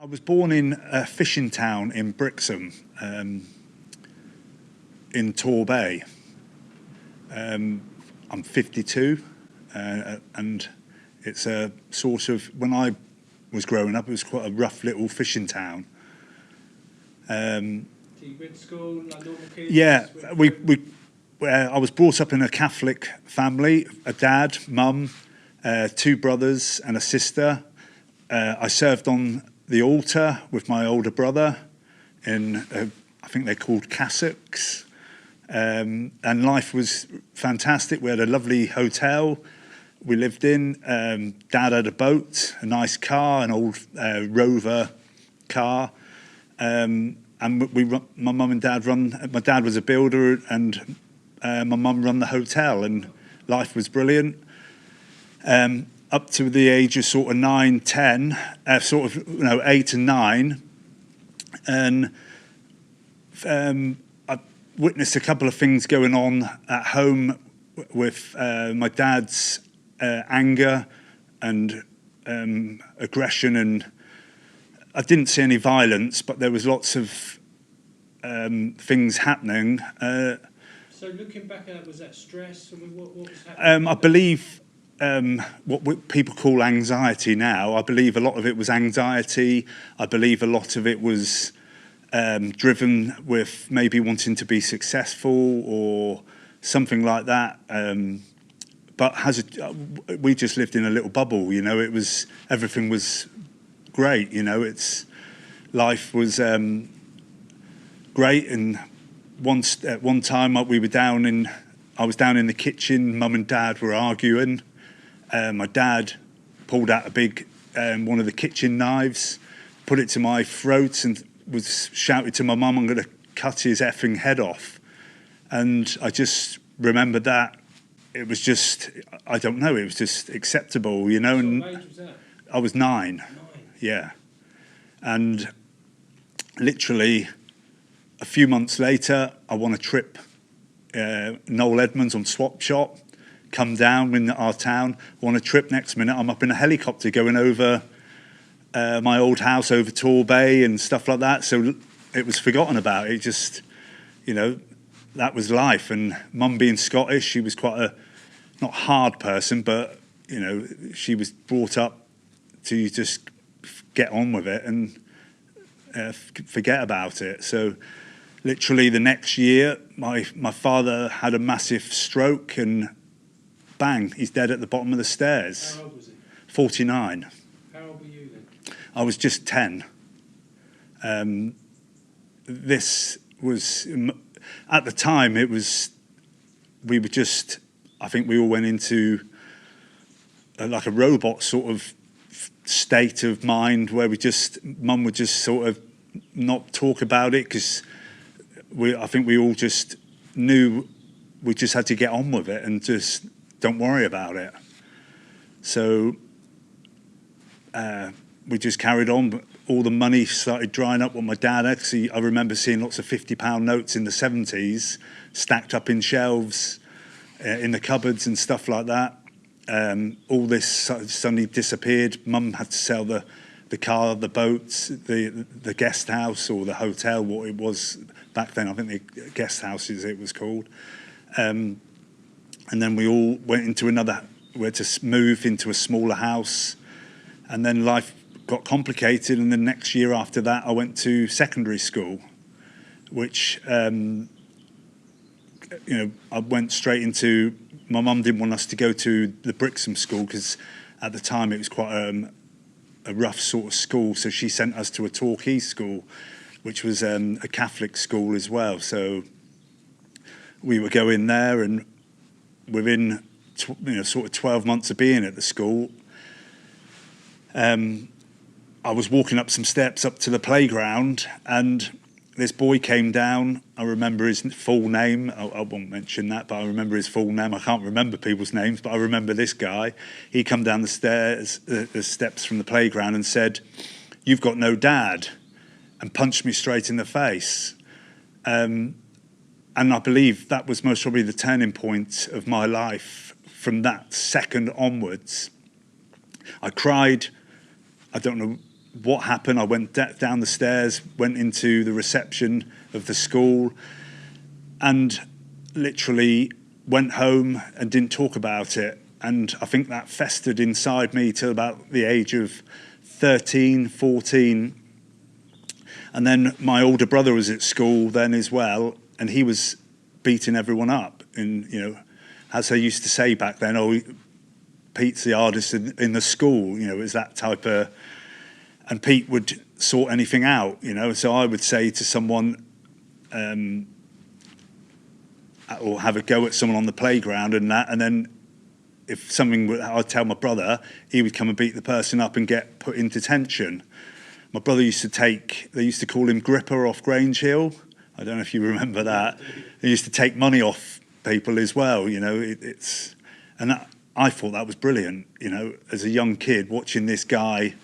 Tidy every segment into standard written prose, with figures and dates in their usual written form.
I was born in a fishing town in Brixham, in Torbay. I'm 52, and it's a sort of, when I was growing up, it was quite a rough little fishing town. So you went to school, like normal kids? Yeah, I was brought up in a Catholic family, a dad, mum, two brothers and a sister. I served on the altar with my older brother in, I think they're called cassocks. And life was fantastic. We had a lovely hotel we lived in. Dad had a boat, a nice car, an old Rover car. And my mum and dad my dad was a builder, and my mum run the hotel, and life was brilliant. Up to the age of sort of 9, 10, 8 and 9. And I witnessed a couple of things going on at home with my dad's anger and aggression, and I didn't see any violence, but there was lots of things happening. So looking back at that, was that stress? What was happening? I believe what people call anxiety now, I believe a lot of it was anxiety. I believe a lot of it was driven with maybe wanting to be successful or something like that. But we just lived in a little bubble, you know. Everything was great, you know. Life was great. And at one time I was down in the kitchen. Mum and Dad were arguing. My dad pulled out a big one of the kitchen knives, put it to my throat, and was shouted to my mum, "I'm going to cut his effing head off." And I just remember that it was just, I don't know, it was just acceptable, you know. And what age was that? I was 9. 9. Yeah. And literally a few months later, I won a trip. Noel Edmonds on Swap Shop, come down in our town, on a trip. Next minute I'm up in a helicopter going over my old house over Torbay and stuff like that. So it was forgotten about. It just, you know, that was life. And Mum being Scottish, she was quite a, not hard person, but, you know, she was brought up to just get on with it and forget about it. So literally the next year, my father had a massive stroke, and bang, he's dead at the bottom of the stairs. How old was he? 49. How old were you then? I was just 10. This was, at the time, I think we all went into like a robot sort of state of mind where Mum would just sort of not talk about it, because I think we all just knew we just had to get on with it and just don't worry about it. So we just carried on. But all the money started drying up. What my dad actually, I remember seeing lots of £50 notes in the 70s stacked up in shelves in the cupboards and stuff like that. All this suddenly disappeared. Mum had to sell the car, the boats, the guest house or the hotel, what it was back then. I think the guest houses it was called. And then we all went into we had to move into a smaller house, and then life got complicated. And the next year after that, I went to secondary school, which, you know, I went straight into, my mum didn't want us to go to the Brixham school because at the time it was quite a rough sort of school. So she sent us to a Torquay school, which was a Catholic school as well. So we were going there, and within sort of 12 months of being at the school, I was walking up some steps up to the playground, and this boy came down. I remember his full name. I won't mention that, but I remember his full name. I can't remember people's names, but I remember this guy. He come down the stairs, the steps from the playground, and said, "You've got no dad," and punched me straight in the face. And I believe that was most probably the turning point of my life. From that second onwards, I cried. I don't know what happened. I went down the stairs, went into the reception of the school, and literally went home and didn't talk about it. And I think that festered inside me till about the age of 13, 14. And then my older brother was at school then as well, and he was beating everyone up. And, you know, as they used to say back then, oh, Pete's the hardest in the school, you know, it was that type of... And Pete would sort anything out, you know. So I would say to someone, or have a go at someone on the playground and that, and then if something, I'd tell my brother, he would come and beat the person up and get put in detention. My brother used to they used to call him Gripper off Grange Hill. I don't know if you remember that. He used to take money off people as well, you know. I thought that was brilliant, you know, as a young kid watching this guy.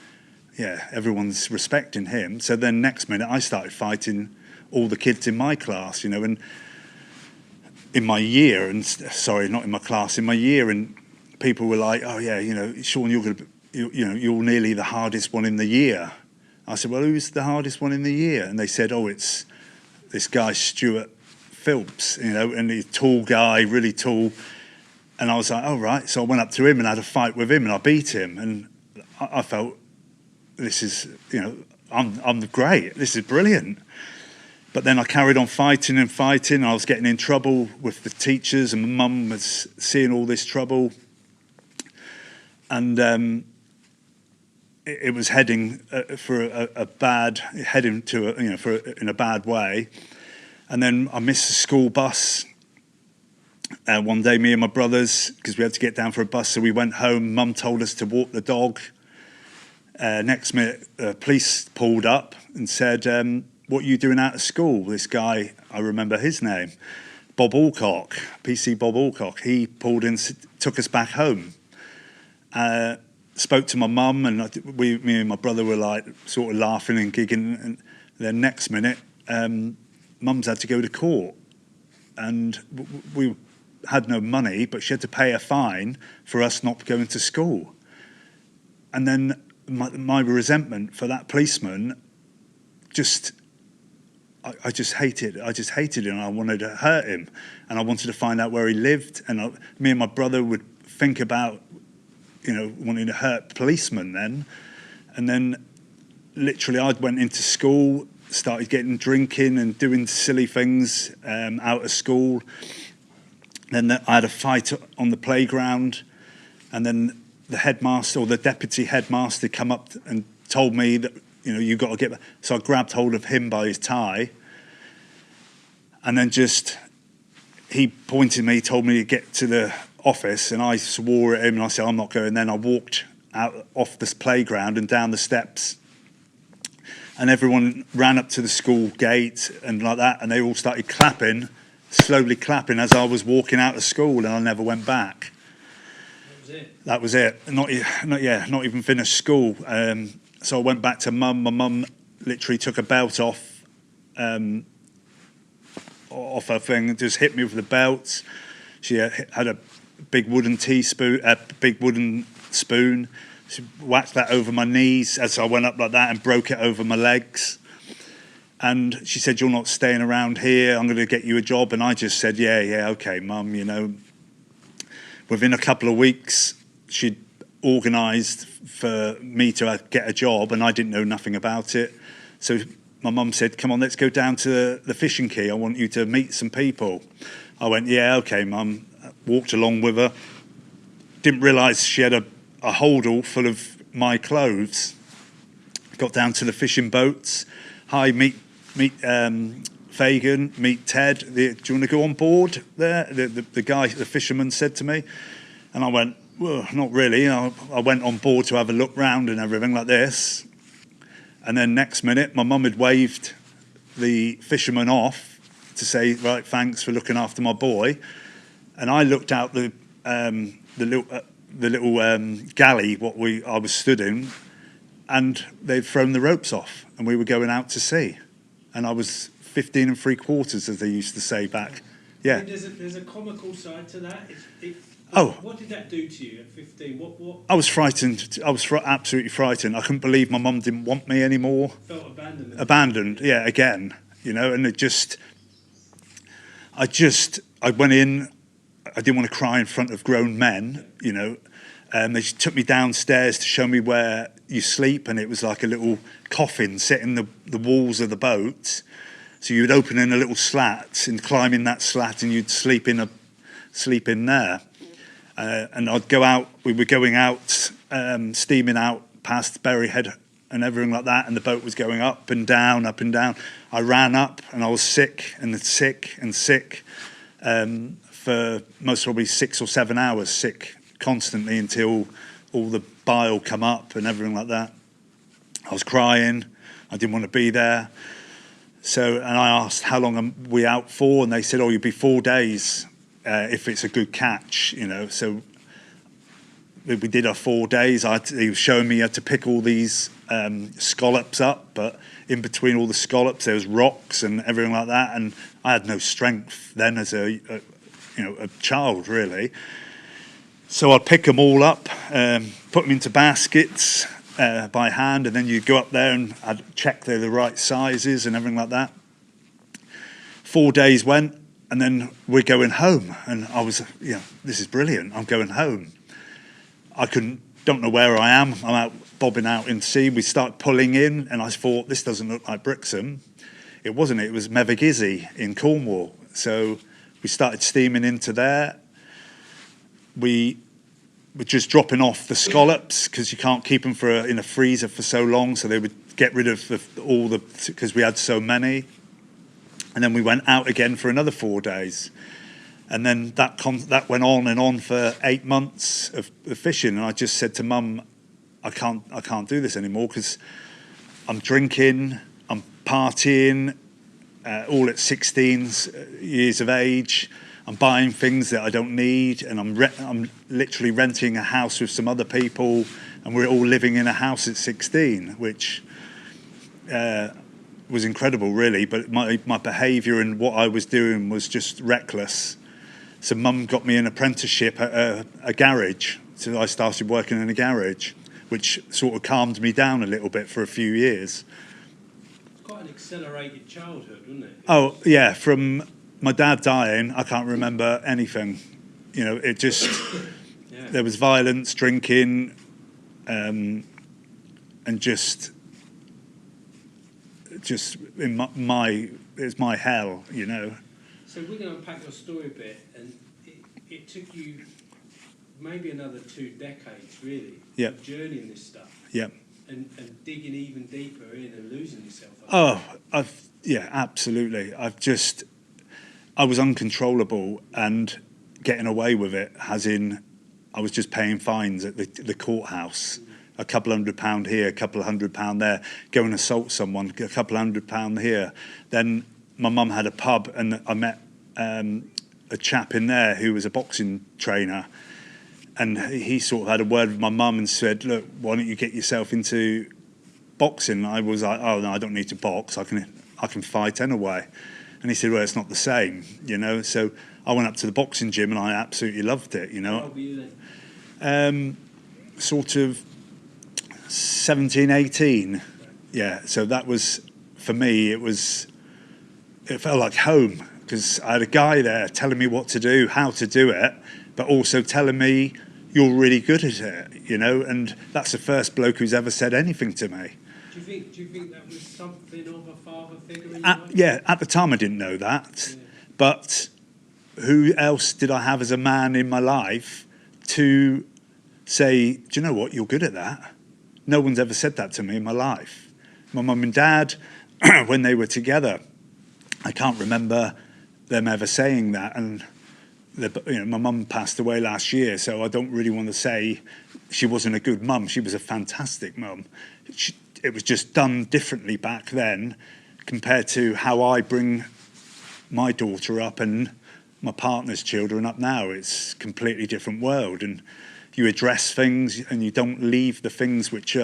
Yeah, everyone's respecting him. So then next minute I started fighting all the kids in my class, you know, and in my year, and sorry, not in my class, in my year, and people were like, oh yeah, you know, Sean, you're nearly the hardest one in the year. I said, well, who's the hardest one in the year? And they said, oh, it's this guy, Stuart Phillips, you know, and he's a tall guy, really tall. And I was like, oh, right. So I went up to him and had a fight with him and I beat him. And I felt, this is, you know, I'm great. This is brilliant. But then I carried on fighting and fighting. I was getting in trouble with the teachers and my mum was seeing all this trouble. And it was heading for in a bad way. And then I missed the school bus. One day, me and my brothers, because we had to get down for a bus, so we went home. Mum told us to walk the dog. Next minute, police pulled up and said, what are you doing out of school? This guy, I remember his name, Bob Alcock, PC Bob Alcock. He pulled in, took us back home. Spoke to my mum, and me and my brother were like sort of laughing and giggling. And then next minute, Mum's had to go to court, and we had no money, but she had to pay a fine for us not going to school. And then my resentment for that policeman, I just hated him, and I wanted to hurt him, and I wanted to find out where he lived. And me and my brother would think about, you know, wanting to hurt policemen then. And then literally I went into school, started getting drinking and doing silly things out of school. Then I had a fight on the playground, and then the headmaster or the deputy headmaster come up and told me that, you know, you got to get back. So I grabbed hold of him by his tie, and then he pointed me, told me to get to the office, and I swore at him and I said, I'm not going. Then I walked out off this playground and down the steps, and everyone ran up to the school gate and like that, and they all started clapping, slowly clapping as I was walking out of school, and I never went back. That was it. Not even finished school. So I went back to Mum. My mum literally took a belt off her thing and just hit me with the belt. She had a big wooden spoon. She whacked that over my knees as I went up like that and broke it over my legs. And she said, you're not staying around here. I'm going to get you a job. And I just said, yeah, okay, Mum, you know. Within a couple of weeks, she'd organised for me to get a job, and I didn't know nothing about it. So my mum said, come on, let's go down to the Fishing Quay. I want you to meet some people. I went, yeah, okay, Mum. Walked along with her. Didn't realise she had a holdall full of my clothes. Got down to the fishing boats. Hi, meet Fagan, meet Ted. Do you want to go on board there? The guy, the fisherman said to me. And I went, well, not really. I went on board to have a look round and everything like this. And then next minute, my mum had waved the fisherman off to say, right, thanks for looking after my boy. And I looked out the little galley I was stood in, and they'd thrown the ropes off, and we were going out to sea. And I was 15 3/4, as they used to say back. Yeah. I mean, there's a comical side to that. What did that do to you at 15? What? I was frightened. I was absolutely frightened. I couldn't believe my mum didn't want me anymore. Felt abandoned. Abandoned, yeah, again, you know, and I went in, I didn't want to cry in front of grown men, you know. They took me downstairs to show me where you sleep, and it was like a little coffin set in the walls of the boat. So you'd open in a little slat and climb in that slat, and you'd sleep in there. And I'd go out. We were going out, steaming out past Berryhead and everything like that, and the boat was going up and down, up and down. I ran up, and I was sick and sick and sick for most probably 6 or 7 hours, sick constantly until all the bile come up and everything like that. I was crying. I didn't want to be there. So, and I asked, how long are we out for? And they said, oh, you'll be 4 days if it's a good catch, you know. So we did our 4 days. He was showing me how to pick all these scallops up, but in between all the scallops there was rocks and everything like that, and I had no strength then as a child, really. So I'd pick them all up, put them into baskets by hand, and then you'd go up there and I'd check they're the right sizes and everything like that. 4 days went, and then we're going home, and I was, this is brilliant. I'm going home. Don't know where I am. I'm out bobbing out in sea. We start pulling in, and I thought, this doesn't look like Brixham. It wasn't. It was Mevagissey in Cornwall. So we started steaming into there. We were just dropping off the scallops because you can't keep them in a freezer for so long. So they would get rid of because we had so many. And then we went out again for another 4 days. And then that went on and on for 8 months of fishing. And I just said to Mum, I can't do this anymore because I'm drinking, I'm partying, all at 16 years of age. I'm buying things that I don't need, and I'm literally renting a house with some other people, and we're all living in a house at 16, which was incredible, really. But my behaviour and what I was doing was just reckless. So Mum got me an apprenticeship at a garage. So I started working in a garage, which sort of calmed me down a little bit for a few years. It's quite an accelerated childhood, wasn't it? Oh, yeah, from my dad dying, I can't remember anything. You know, it just, there was violence, drinking, and just it's my hell, you know. So we're going to unpack your story a bit, and it took you maybe another 2 decades, really, of journeying this stuff. Yeah. And digging even deeper in and losing yourself. Absolutely. I was uncontrollable and getting away with it, as in I was just paying fines at the courthouse. A couple £100 here, a couple of £100 there, go and assault someone, a couple £100 here. Then my mum had a pub, and I met a chap in there who was a boxing trainer, and he sort of had a word with my mum and said, look, why don't you get yourself into boxing? I was like, oh no, I don't need to box, I can fight anyway. And he said, well, it's not the same, you know. So I went up to the boxing gym, and I absolutely loved it, you know. How old were you then? Sort of 17, 18. Yeah, so that was, for me, it felt like home, because I had a guy there telling me what to do, how to do it, but also telling me, you're really good at it, you know. And that's the first bloke who's ever said anything to me. Do you think that was something of a father figure in your life? Yeah, at the time I didn't know that. Yeah. But who else did I have as a man in my life to say, do you know what, you're good at that? No one's ever said that to me in my life. My mum and dad, when they were together, I can't remember them ever saying that. And my mum passed away last year, so I don't really want to say she wasn't a good mum. She was a fantastic mum. It was just done differently back then compared to how I bring my daughter up and my partner's children up now. It's a completely different world, and you address things and you don't leave the things which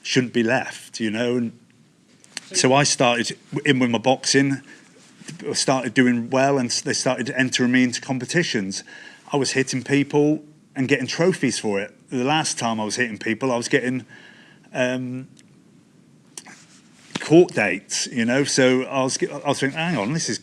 shouldn't be left, you know. And so I started in with my boxing, started doing well, and they started entering me into competitions. I was hitting people and getting trophies for it. The last time I was hitting people, I was getting court dates, you know. So I was thinking, hang on, this is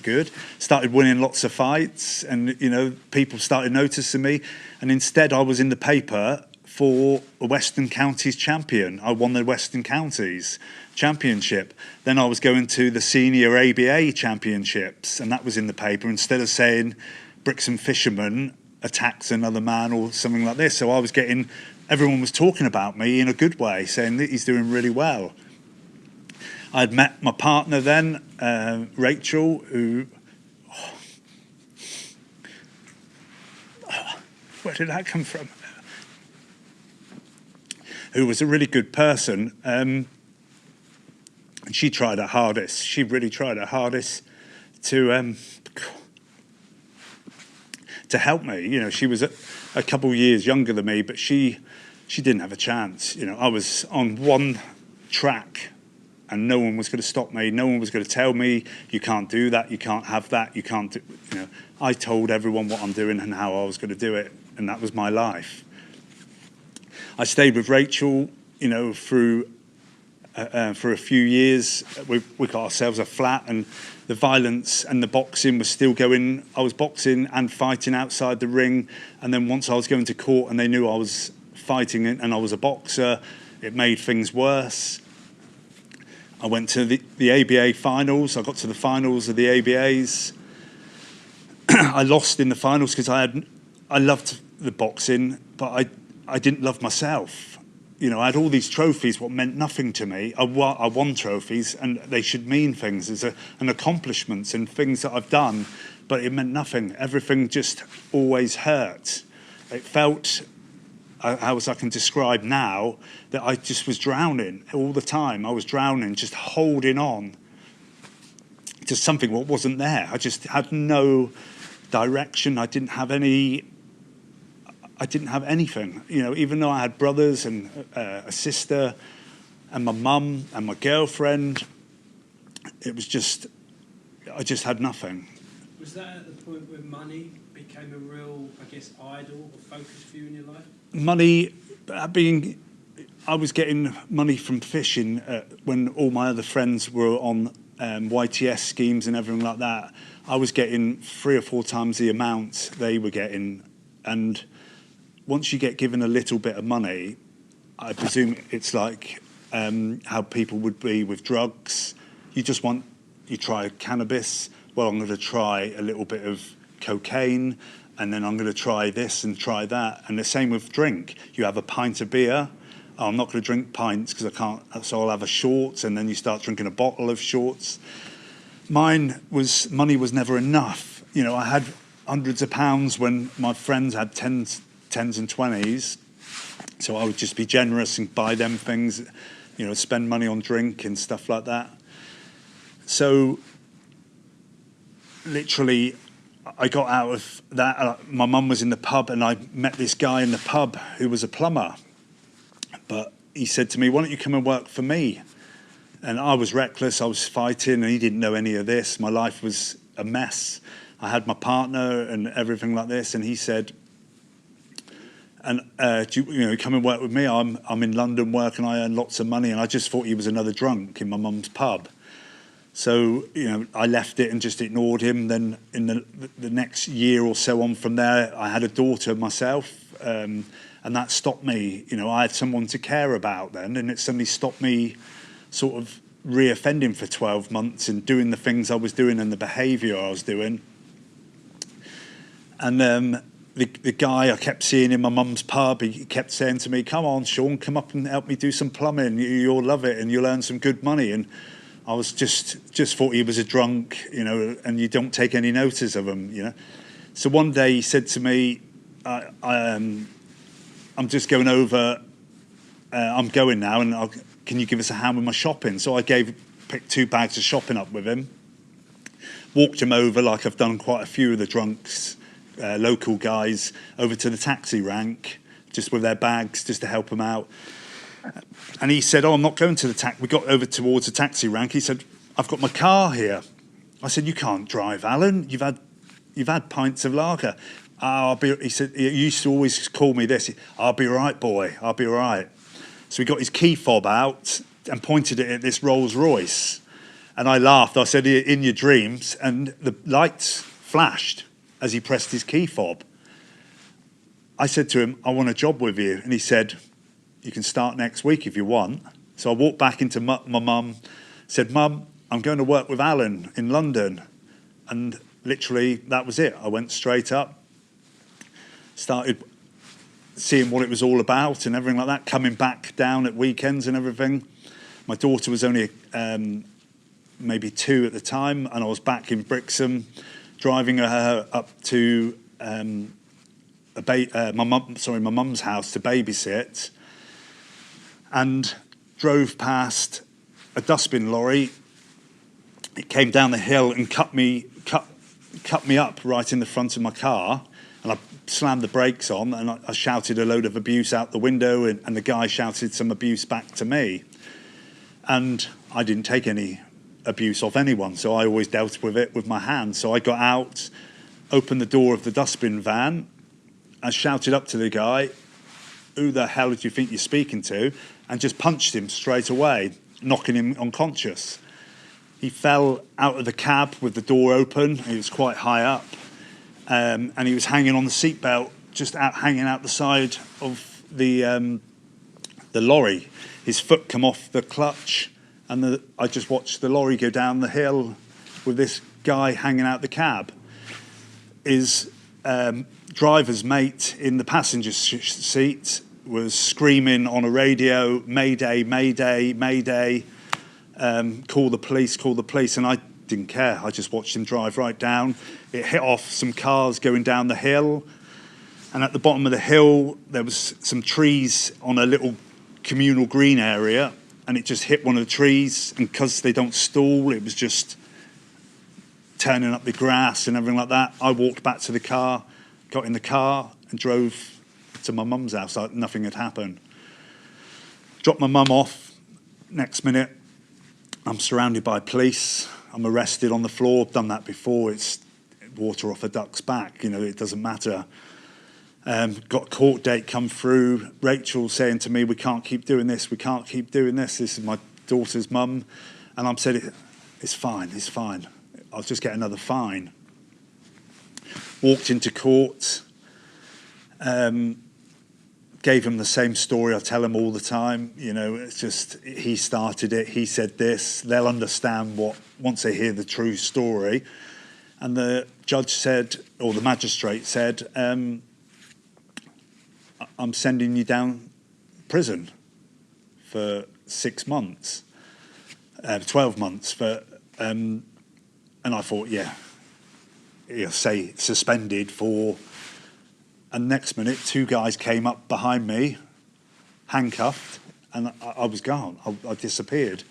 good. Started winning lots of fights, and you know, people started noticing me. And instead, I was in the paper for a Western Counties champion. I won the Western Counties championship. Then I was going to the senior ABA championships, and that was in the paper. Instead of saying Brixham fisherman attacks another man or something like this. So I was getting, everyone was talking about me in a good way, saying that he's doing really well. I'd met my partner then, Rachel, who, where did that come from? Who was a really good person. And she tried her hardest. She really tried her hardest to help me. You know, she was a couple of years younger than me, but she didn't have a chance. You know, I was on one track and no one was going to stop me. No one was going to tell me, you can't do that, you can't have that, you can't do, you know. I told everyone what I'm doing and how I was going to do it, and that was my life. I stayed with Rachel, you know, for a few years. We got ourselves a flat, and the violence and the boxing was still going. I was boxing and fighting outside the ring, and then once I was going to court and they knew I was fighting and I was a boxer, it made things worse. I went to the ABA finals. I got to the finals of the ABAs. I lost in the finals because I loved the boxing, but I didn't love myself. You know, I had all these trophies, what meant nothing to me. I won trophies, and they should mean things as an accomplishments and things that I've done, but it meant nothing. Everything just always hurt. It felt, how I can describe now, that I just was drowning all the time. I was drowning, just holding on to something what wasn't there. I just had no direction. I didn't have anything. You know, even though I had brothers and a sister and my mum and my girlfriend, it was just, I just had nothing. Was that at the point where money became a real, I guess, idol or focus for you in your life? Money, I was getting money from fishing when all my other friends were on YTS schemes and everything like that. I was getting 3 or 4 times the amount they were getting, and once you get given a little bit of money, I presume it's like how people would be with drugs. You try cannabis. Well, I'm going to try a little bit of cocaine, and then I'm going to try this and try that. And the same with drink. You have a pint of beer. Oh, I'm not going to drink pints because I can't, so I'll have a short, and then you start drinking a bottle of shorts. Money was never enough. You know, I had hundreds of pounds when my friends had tens and 20s, so I would just be generous and buy them things, you know, spend money on drink and stuff like that. So literally I got out of that. My mum was in the pub, and I met this guy in the pub who was a plumber, but he said to me, why don't you come and work for me? And I was reckless, I was fighting, and he didn't know any of this. My life was a mess. I had my partner and everything like this, and he said, and do you come and work with me? I'm in London working, I earn lots of money, and I just thought he was another drunk in my mum's pub. So, you know, I left it and just ignored him. Then in the next year or so on from there, I had a daughter myself, and that stopped me. You know, I had someone to care about then, and it suddenly stopped me sort of re-offending for 12 months and doing the things I was doing and the behaviour I was doing. And the guy I kept seeing in my mum's pub, he kept saying to me, come on, Sean, come up and help me do some plumbing. You'll love it and you'll earn some good money. And I was just thought he was a drunk, you know, and you don't take any notice of him, you know. So one day he said to me, I'm just going over, I'm going now, and can you give us a hand with my shopping? So I picked 2 bags of shopping up with him, walked him over like I've done quite a few of the drunks, local guys, over to the taxi rank, just with their bags, just to help them out. And he said, I'm not going to the taxi. We got over towards the taxi rank. He said, I've got my car here. I said, you can't drive, Alan. You've had pints of lager. He said, he used to always call me this, I'll be right, boy, I'll be right. So he got his key fob out and pointed it at this Rolls Royce. And I laughed. I said, in your dreams. And the lights flashed as he pressed his key fob. I said to him, I want a job with you. And he said, you can start next week if you want. So I walked back into my mum, said, Mum, I'm going to work with Alan in London. And literally, that was it. I went straight up, started seeing what it was all about and everything like that, coming back down at weekends and everything. My daughter was only maybe 2 at the time, and I was back in Brixham, driving her up to my mum's house to babysit, and drove past a dustbin lorry. It came down the hill and cut me up right in the front of my car, and I slammed the brakes on, and I shouted a load of abuse out the window, and the guy shouted some abuse back to me. And I didn't take any abuse off anyone, so I always dealt with it with my hands. So I got out, opened the door of the dustbin van, I shouted up to the guy, who the hell do you think you're speaking to? And just punched him straight away, knocking him unconscious. He fell out of the cab with the door open. He was quite high up, and he was hanging on the seatbelt, just hanging out the side of the lorry. His foot come off the clutch, and I just watched the lorry go down the hill with this guy hanging out the cab. His driver's mate in the passenger seat was screaming on a radio, Mayday, Mayday, Mayday, call the police, and I didn't care. I just watched him drive right down. It hit off some cars going down the hill, and at the bottom of the hill there was some trees on a little communal green area, and it just hit one of the trees, and because they don't stall, it was just turning up the grass and everything like that. I walked back to the car, got in the car and drove to my mum's house like nothing had happened. Dropped my mum off. Next minute, I'm surrounded by police. I'm arrested on the floor. I've done that before. It's water off a duck's back. You know, it doesn't matter. Got a court date come through. Rachel saying to me, we can't keep doing this. We can't keep doing this. This is my daughter's mum. And I'm saying, it's fine. It's fine. I'll just get another fine. Walked into court. Gave him the same story I tell him all the time. You know, it's just, he started it, he said this. They'll understand once they hear the true story. And the judge said, or the magistrate said, I'm sending you down prison for 6 months, 12 months. And I thought, he'll say suspended for... And next minute, 2 guys came up behind me, handcuffed, and I was gone. I disappeared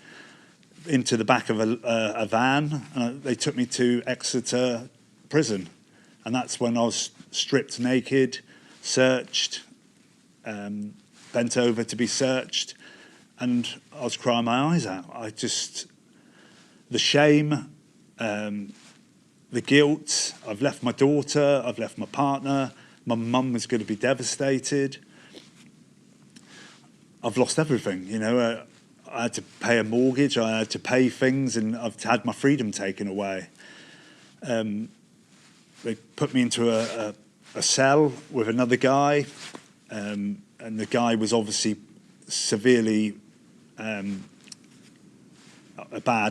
into the back of a van, and they took me to Exeter prison. And that's when I was stripped naked, searched, bent over to be searched, and I was crying my eyes out. The shame, the guilt. I've left my daughter, I've left my partner. My mum was going to be devastated. I've lost everything, you know. I had to pay a mortgage, I had to pay things, and I've had my freedom taken away. They put me into a cell with another guy, and the guy was obviously severely bad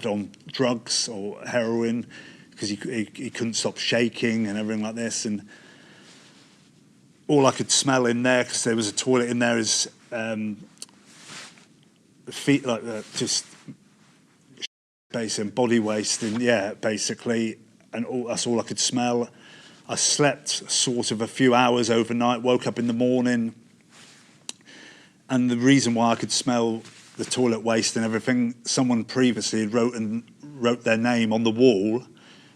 on drugs or heroin, because he couldn't stop shaking and everything like this. And all I could smell in there, because there was a toilet in there, is feet, like just basically body waste, and basically, and that's all I could smell. I slept sort of a few hours overnight, woke up in the morning, and the reason why I could smell the toilet waste and everything, someone previously had wrote their name on the wall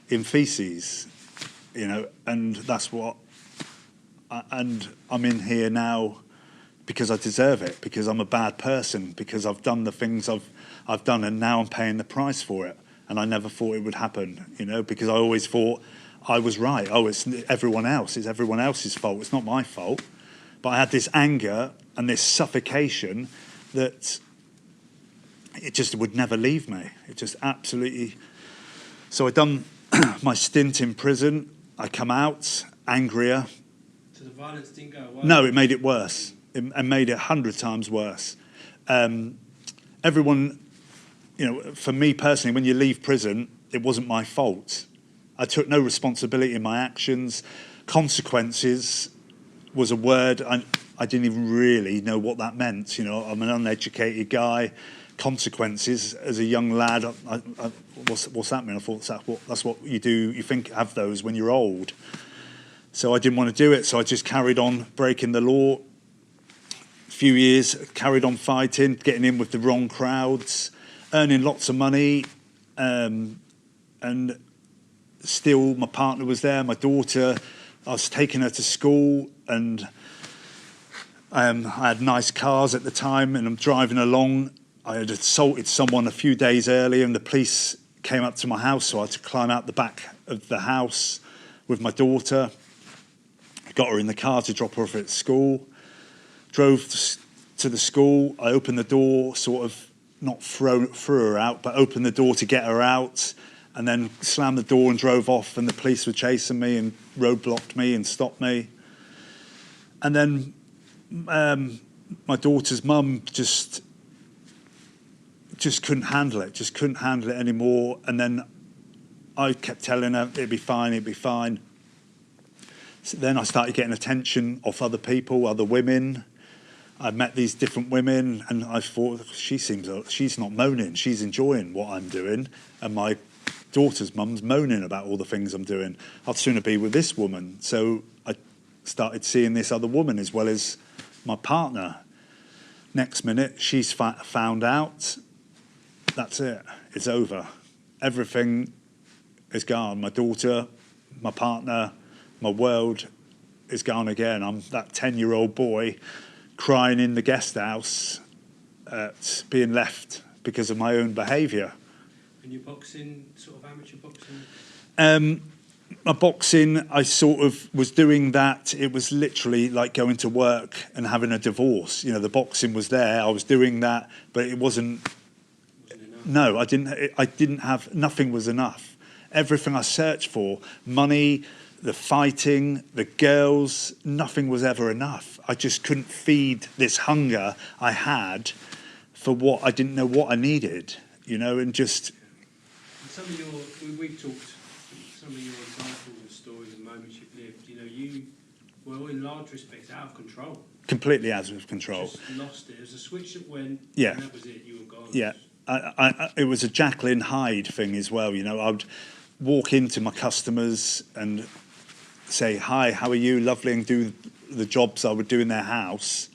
in feces, you know, and that's what. And I'm in here now because I deserve it, because I'm a bad person, because I've done the things I've done, and now I'm paying the price for it. And I never thought it would happen, you know, because I always thought I was right. Oh, it's everyone else. It's everyone else's fault. It's not my fault. But I had this anger and this suffocation that it just would never leave me. It just absolutely... So I'd done my stint in prison. I come out angrier. So the violence didn't go away? No, it made it worse. It made it 100 times worse. Everyone, for me personally, when you leave prison, it wasn't my fault. I took no responsibility in my actions. Consequences was a word I didn't even really know what that meant. I'm an uneducated guy. Consequences as a young lad, what's that mean? I thought that's what you do. You have those when you're old. So I didn't want to do it. So I just carried on breaking the law. A few years, carried on fighting, getting in with the wrong crowds, earning lots of money, and still my partner was there, my daughter. I was taking her to school, and I had nice cars at the time, and I'm driving along. I had assaulted someone a few days earlier, and the police came up to my house, so I had to climb out the back of the house with my daughter. I got her in the car to drop her off at school. Drove to the school. I opened the door, sort of not threw her out, but opened the door to get her out, and then slammed the door and drove off, and the police were chasing me and roadblocked me and stopped me. And then my daughter's mum just couldn't handle it, anymore. And then I kept telling her, it'd be fine. So then I started getting attention off other people, other women. I met these different women, and I thought, she's not moaning, she's enjoying what I'm doing. And my daughter's mum's moaning about all the things I'm doing. I'd sooner be with this woman. So I started seeing this other woman as well as my partner. Next minute, she's found out. That's it. It's over. Everything is gone. My daughter, my partner, my world is gone again. I'm that 10-year-old boy crying in the guest house at being left because of my own behaviour. And your boxing, sort of amateur boxing? My boxing, I sort of was doing that. It was literally like going to work and having a divorce. The boxing was there. I was doing that, but it wasn't enough. No, I didn't have, nothing was enough. Everything I searched for, money, the fighting, the girls, nothing was ever enough. I just couldn't feed this hunger I had for what I didn't know what I needed, and just... Some of we've talked, some of your examples and stories and moments you've lived, you were in large respects out of control. Completely out of control. Just lost it. It was a switch that went, yeah. And that was it, you were gone. Yeah. It was a Jekyll and Hyde thing as well, I would walk into my customers and say, hi, how are you? Lovely, and do the jobs I would do in their house.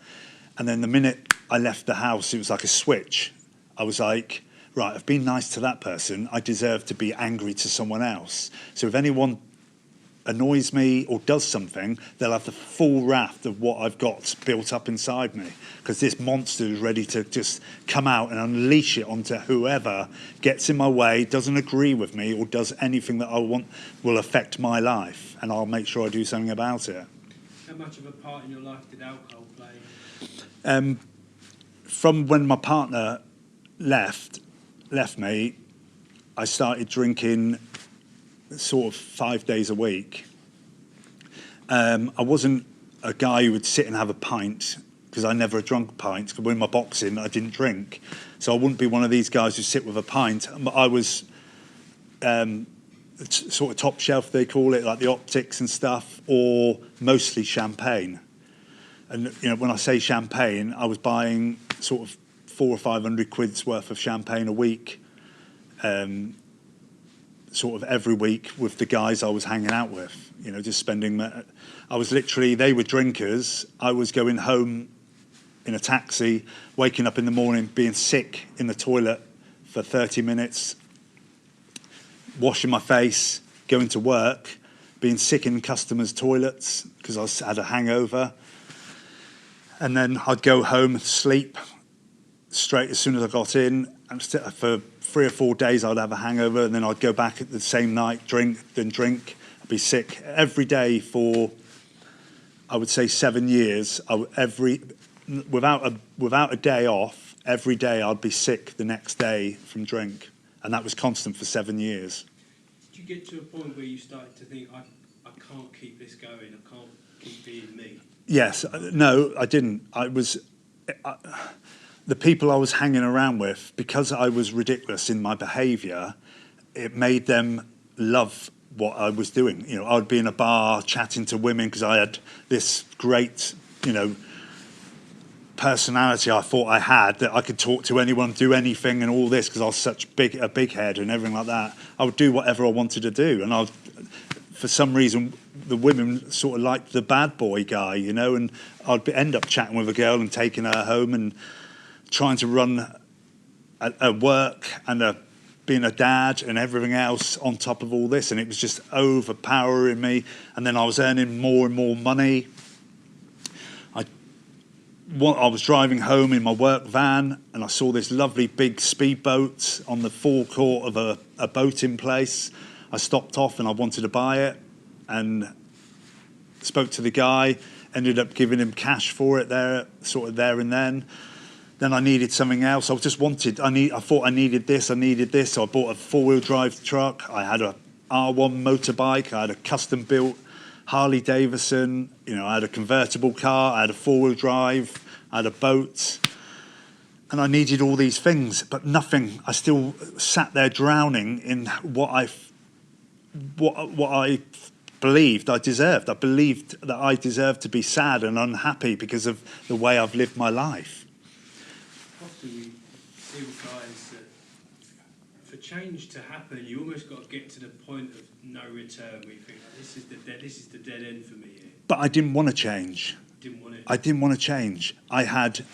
And then the minute I left the house, it was like a switch. I was like, right, I've been nice to that person. I deserve to be angry to someone else. So if anyone annoys me or does something, they'll have the full wrath of what I've got built up inside me, because this monster is ready to just come out and unleash it onto whoever gets in my way, doesn't agree with me, or does anything that I want will affect my life, and I'll make sure I do something about it. How much of a part in your life did alcohol play? From when my partner left me, I started drinking sort of 5 days a week. I wasn't a guy who would sit and have a pint, because I never drunk a pint, because when my boxing I didn't drink, so I wouldn't be one of these guys who sit with a pint. But I was sort of top shelf, they call it, like the optics and stuff, or mostly champagne. And when I say champagne, I was buying sort of 400 or 500 quid's worth of champagne a week, sort of every week, with the guys I was hanging out with, just spending... I was literally, they were drinkers. I was going home in a taxi, waking up in the morning, being sick in the toilet for 30 minutes, washing my face, going to work, being sick in customers' toilets because I had a hangover. And then I'd go home, sleep straight as soon as I got in, and for 3 or 4 days I'd have a hangover, and then I'd go back at the same night, drink, be sick every day for, I would say, 7 years. Without a day off, every day I'd be sick the next day from drink, and that was constant for 7 years. Did you get to a point where you started to think, I can't keep this going, I can't keep being me? Yes. No, I didn't. The people I was hanging around with, because I was ridiculous in my behaviour, it made them love what I was doing. You know, I'd be in a bar chatting to women because I had this great, you know, personality I thought I had, that I could talk to anyone, do anything and all this, because I was such a big head and everything like that. I would do whatever I wanted to do, and for some reason the women sort of liked the bad boy guy, you know, and I'd end up chatting with a girl and taking her home and trying to run a work and being a dad and everything else on top of all this, and it was just overpowering me. And then I was earning more and more money. I was driving home in my work van, and I saw this lovely big speedboat on the forecourt of a boating place. I stopped off and I wanted to buy it, and spoke to the guy, ended up giving him cash for it there and then. Then I needed something else. I thought I needed this. So I bought a 4-wheel drive truck. I had a R1 motorbike. I had a custom built Harley Davidson. You know, I had a convertible car. I had a 4-wheel drive. I had a boat. And I needed all these things, but nothing. I still sat there drowning in what I believed I deserved. I believed that I deserved to be sad and unhappy because of the way I've lived my life. Often we see with guys that for change to happen, you almost got to get to the point of no return. We think, this is the dead end for me here. But I didn't want to change. I didn't want to change. I had,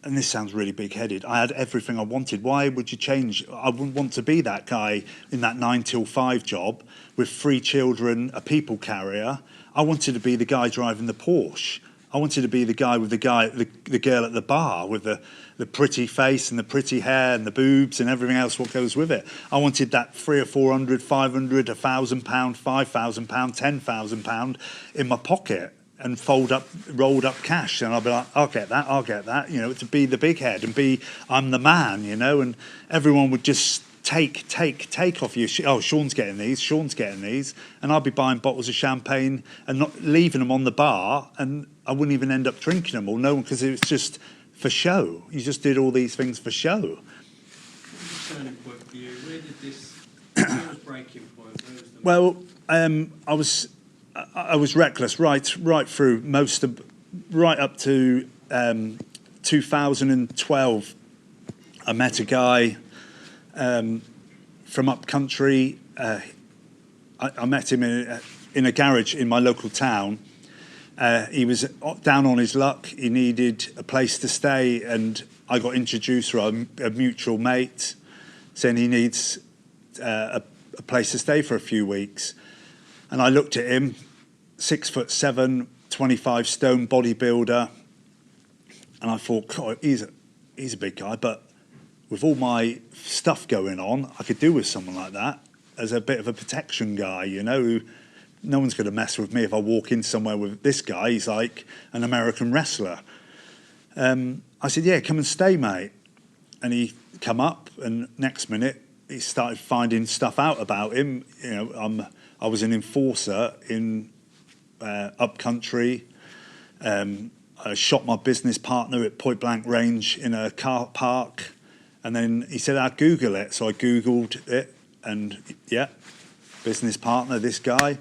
and this sounds really big-headed, I had everything I wanted. Why would you change? I wouldn't want to be that guy in that 9 till 5 job with 3 children, a people carrier. I wanted to be the guy driving the Porsche. I wanted to be the guy with the girl at the bar with the pretty face and the pretty hair and the boobs and everything else what goes with it. I wanted that 300 or 400, 500, £1,000, £5,000, £10,000 in my pocket and rolled up cash, and I'll be like, I'll get that, you know, to be the big head and I'm the man, you know, and everyone would just take off you. Oh, Sean's getting these, and I'd be buying bottles of champagne and not leaving them on the bar, and I wouldn't even end up drinking them, or no one, because it was just for show. You just did all these things for show. What was the turning point for you? Where did this breaking point? Where was the I was reckless right through right up to 2012. I met a guy from up country. I met him in a garage in my local town. He was down on his luck. He needed a place to stay, and I got introduced through a mutual mate, saying he needs a place to stay for a few weeks. And I looked at him, 6'7", 25 stone bodybuilder, and I thought, God, he's a big guy, but with all my stuff going on, I could do with someone like that as a bit of a protection guy, you know, who no one's going to mess with me if I walk in somewhere with this guy. He's like an American wrestler. I said, yeah, come and stay, mate. And he come up, and next minute he started finding stuff out about him. You know, I was an enforcer in upcountry. I shot my business partner at point blank range in a car park, and then he said I'd Google it, so I Googled it, and yeah, business partner, this guy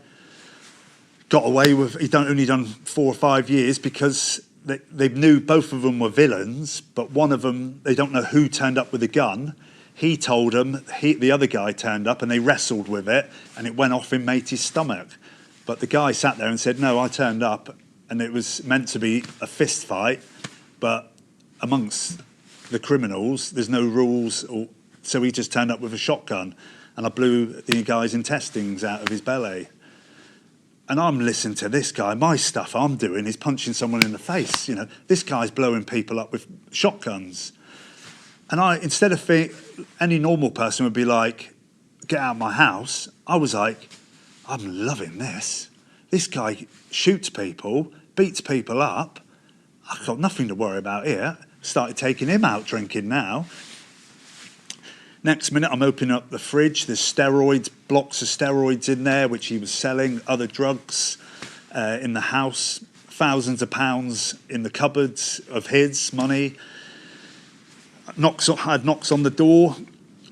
got away with. He'd only done 4 or 5 years because they knew both of them were villains, but one of them, they don't know who turned up with a gun. He told them, the other guy turned up, and they wrestled with it, and it went off in matey's stomach. But the guy sat there and said, no, I turned up, and it was meant to be a fist fight, but amongst the criminals, there's no rules, so he just turned up with a shotgun, and I blew the guy's intestines out of his belly. And I'm listening to this guy. My stuff I'm doing is punching someone in the face. You know, this guy's blowing people up with shotguns. And instead of any normal person would be like, get out of my house, I was like, I'm loving this. This guy shoots people, beats people up. I've got nothing to worry about here. Started taking him out drinking now. Next minute, I'm opening up the fridge. There's steroids, blocks of steroids in there, which he was selling, other drugs in the house, thousands of pounds in the cupboards of his money. Had knocks on the door.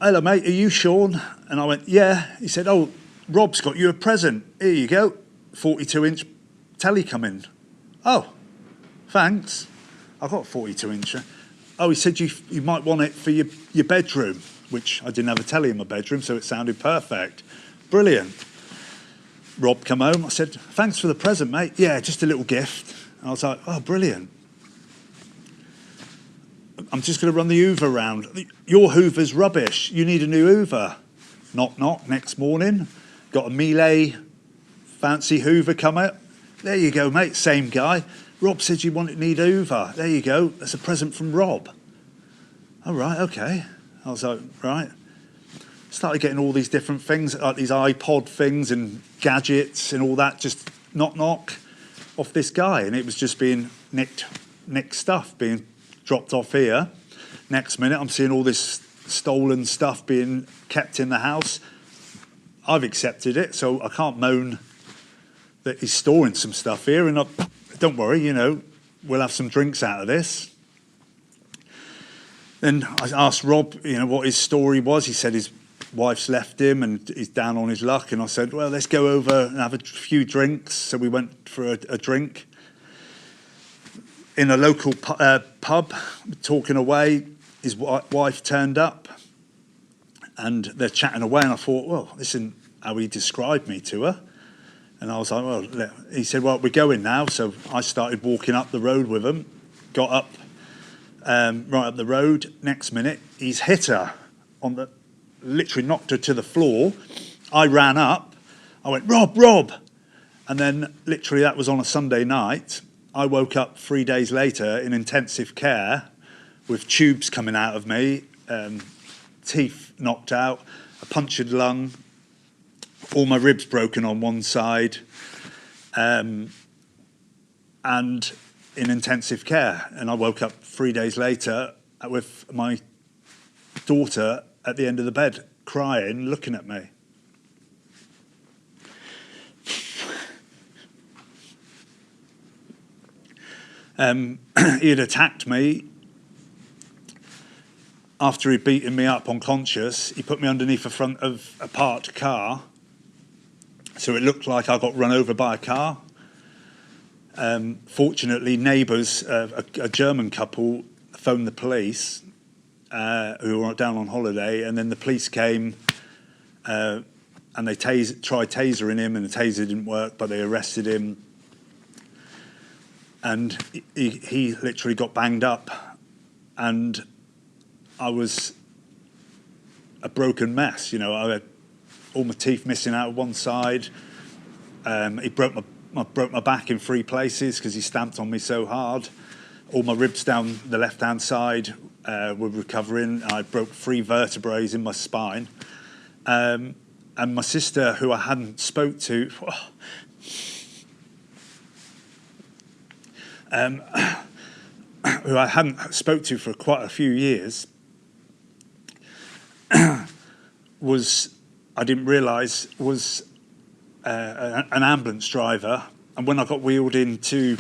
Hello, mate, are you Sean? And I went, yeah. He said, oh, Rob's got you a present. Here you go. 42-inch telly coming. Oh, thanks. I've got a 42-inch. Oh, he said you might want it for your bedroom, which I didn't have a telly in my bedroom, so it sounded perfect. Brilliant. Rob come home. I said, thanks for the present, mate. Yeah, just a little gift. And I was like, oh, brilliant. I'm just going to run the Hoover round. Your Hoover's rubbish. You need a new Hoover. Knock, knock. Next morning, got a Miele fancy Hoover come out. There you go, mate. Same guy. Rob said you need a Hoover. There you go. That's a present from Rob. Oh, right, okay. I was like, right. Started getting all these different things, like these iPod things and gadgets and all that, just knock off this guy. And it was just being nicked stuff being dropped off here. Next minute, I'm seeing all this stolen stuff being kept in the house. I've accepted it, so I can't moan that he's storing some stuff here. And don't worry, we'll have some drinks out of this. Then I asked Rob, what his story was. He said his wife's left him and he's down on his luck. And I said, well, let's go over and have a few drinks. So we went for a drink in a local pub, talking away. His wife turned up and they're chatting away. And I thought, well, this isn't how he described me to her. And I was like, well, he said, well, we're going now. So I started walking up the road with him, got up right up the road. Next minute, he's hit her literally knocked her to the floor. I ran up. I went, Rob. And then literally that was on a Sunday night. I woke up 3 days later in intensive care with tubes coming out of me, teeth knocked out, a punctured lung, all my ribs broken on one side, and in intensive care. And I woke up 3 days later with my daughter at the end of the bed, crying, looking at me. He had attacked me after he'd beaten me up unconscious. He put me underneath the front of a parked car, so it looked like I got run over by a car. Fortunately, neighbours, a German couple, phoned the police, who were down on holiday, and then the police came and they tried tasering him, and the taser didn't work, but they arrested him. And he literally got banged up, and I was a broken mess. I had all my teeth missing out of one side. He broke my back in 3 places because he stamped on me so hard. All my ribs down the left-hand side were recovering. I broke 3 vertebrae in my spine. And my sister, who I hadn't spoke to... who I hadn't spoke to for quite a few years, I didn't realise was an ambulance driver. And when I got wheeled into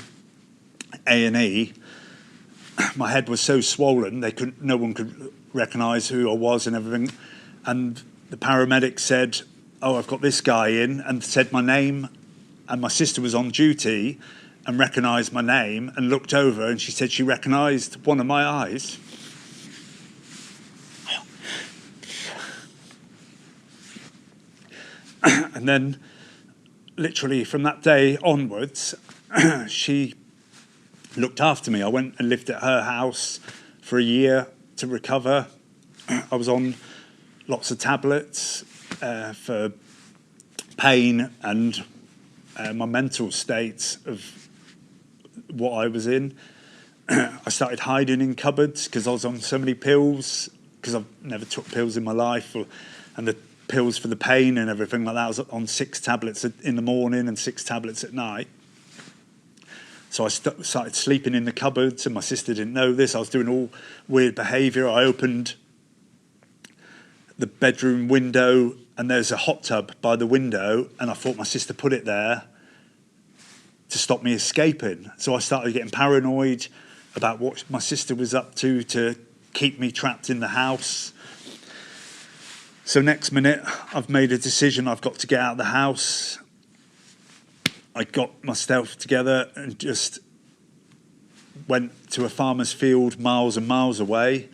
A&E, my head was so swollen no one could recognise who I was and everything. And the paramedic said, "Oh, I've got this guy in," and said my name. And my sister was on duty and recognised my name and looked over, and she said she recognised one of my eyes. And then, literally from that day onwards, she looked after me. I went and lived at her house for a year to recover. I was on lots of tablets for pain and my mental state of what I was in. I started hiding in cupboards because I was on so many pills, because I've never took pills in my life, and pills for the pain and everything like that. I was on 6 tablets in the morning and 6 tablets at night. So I started sleeping in the cupboards, and my sister didn't know this. I was doing all weird behaviour. I opened the bedroom window, and there's a hot tub by the window, and I thought my sister put it there to stop me escaping. So I started getting paranoid about what my sister was up to keep me trapped in the house. So next minute, I've made a decision. I've got to get out of the house. I got myself together and just went to a farmer's field miles and miles away,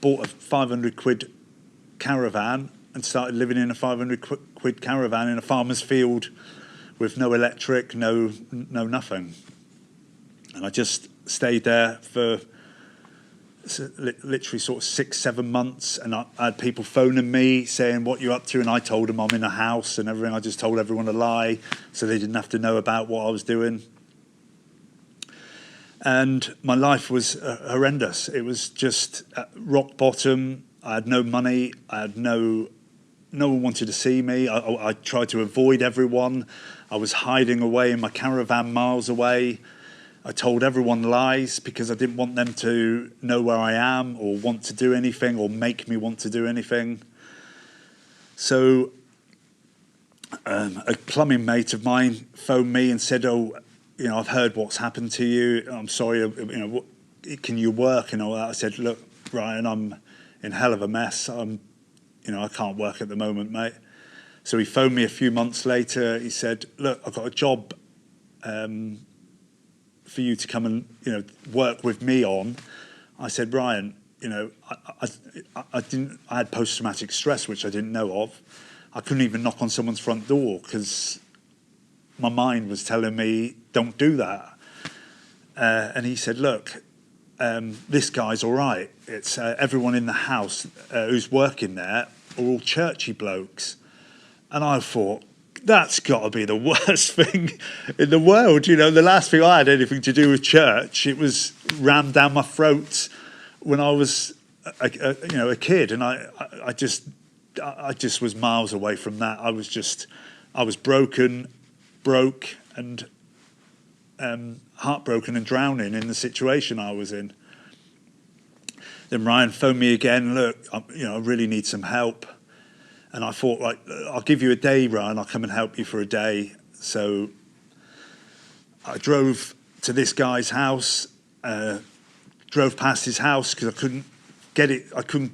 bought a 500 quid caravan and started living in a 500 quid caravan in a farmer's field with no electric, no nothing. And I just stayed there for literally sort of 6-7 months, and I had people phoning me saying, what you up to? And I told them I'm in a house and everything. I just told everyone a lie so they didn't have to know about what I was doing. And my life was horrendous. It was just at rock bottom. I had no money. I had no one wanted to see me. I tried to avoid everyone. I was hiding away in my caravan miles away. I told everyone lies because I didn't want them to know where I am or want to do anything or make me want to do anything. So a plumbing mate of mine phoned me and said, "Oh, I've heard what's happened to you. I'm sorry, can you work?" and all that. I said, "Look, Ryan, I'm in hell of a mess. I can't work at the moment, mate." So he phoned me a few months later. He said, "Look, I've got a job for you to come and work with me on." I said, "Ryan, I had post-traumatic stress, which I didn't know of. I couldn't even knock on someone's front door because my mind was telling me don't do that." And he said, "Look, this guy's all right. It's everyone in the house who's working there are all churchy blokes." And I thought, that's got to be the worst thing in the world. The last thing I had anything to do with church, it was rammed down my throat when I was a kid, and I just was miles away from that. I was broken, broke, and heartbroken and drowning in the situation I was in. Then Ryan phoned me again. "Look, I really need some help." And I thought, right, I'll give you a day, Ryan. I'll come and help you for a day. So I drove to this guy's house, drove past his house because I couldn't get it. I couldn't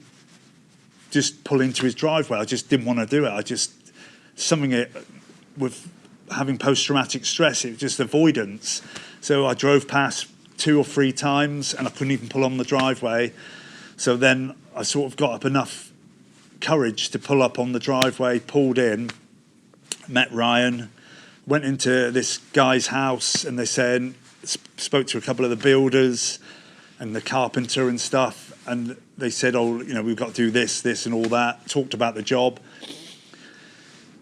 just pull into his driveway. I just didn't want to do it. With having post-traumatic stress, it was just avoidance. So I drove past 2 or 3 times and I couldn't even pull on the driveway. So then I sort of got up enough courage to pull up on the driveway, pulled in, met Ryan, went into this guy's house, and they said, spoke to a couple of the builders and the carpenter and stuff, and they said, "Oh, we've got to do this and all that," talked about the job.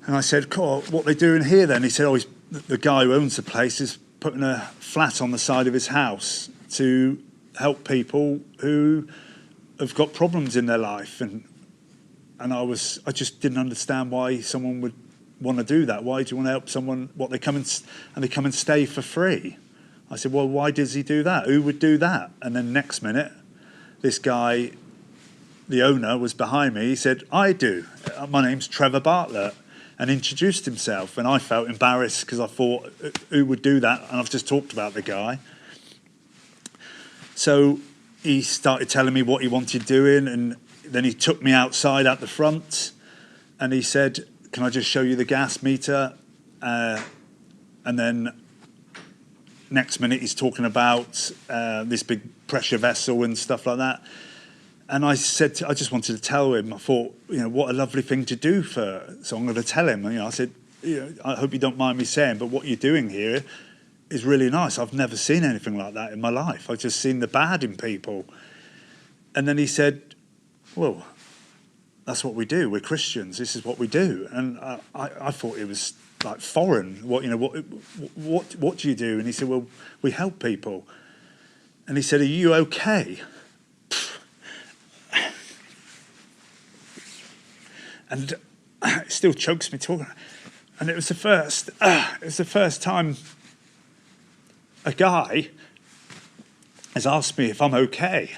And I said, "Cool, what are they doing here then?" He said, "Oh, the guy who owns the place is putting a flat on the side of his house to help people who have got problems in their life." And I just didn't understand why someone would want to do that. Why do you want to help someone? They come and stay for free? I said, "Well, why does he do that? Who would do that?" And then next minute, this guy, the owner, was behind me. He said, "I do. My name's Trevor Bartlett," and introduced himself. And I felt embarrassed because I thought, who would do that? And I've just talked about the guy. So he started telling me what he wanted doing, and then he took me outside at the front and he said, "Can I just show you the gas meter?" And then next minute he's talking about this big pressure vessel and stuff like that. And I said, I just wanted to tell him, I thought, what a lovely thing to do so I'm going to tell him. I said, "I hope you don't mind me saying, but what you're doing here is really nice. I've never seen anything like that in my life. I've just seen the bad in people." And then he said, "Well, that's what we do. We're Christians. This is what we do." And I thought it was like foreign. What do you do? And he said, "Well, we help people." And he said, "Are you okay?" And still chokes me talking. And it was the first time a guy has asked me if I'm okay.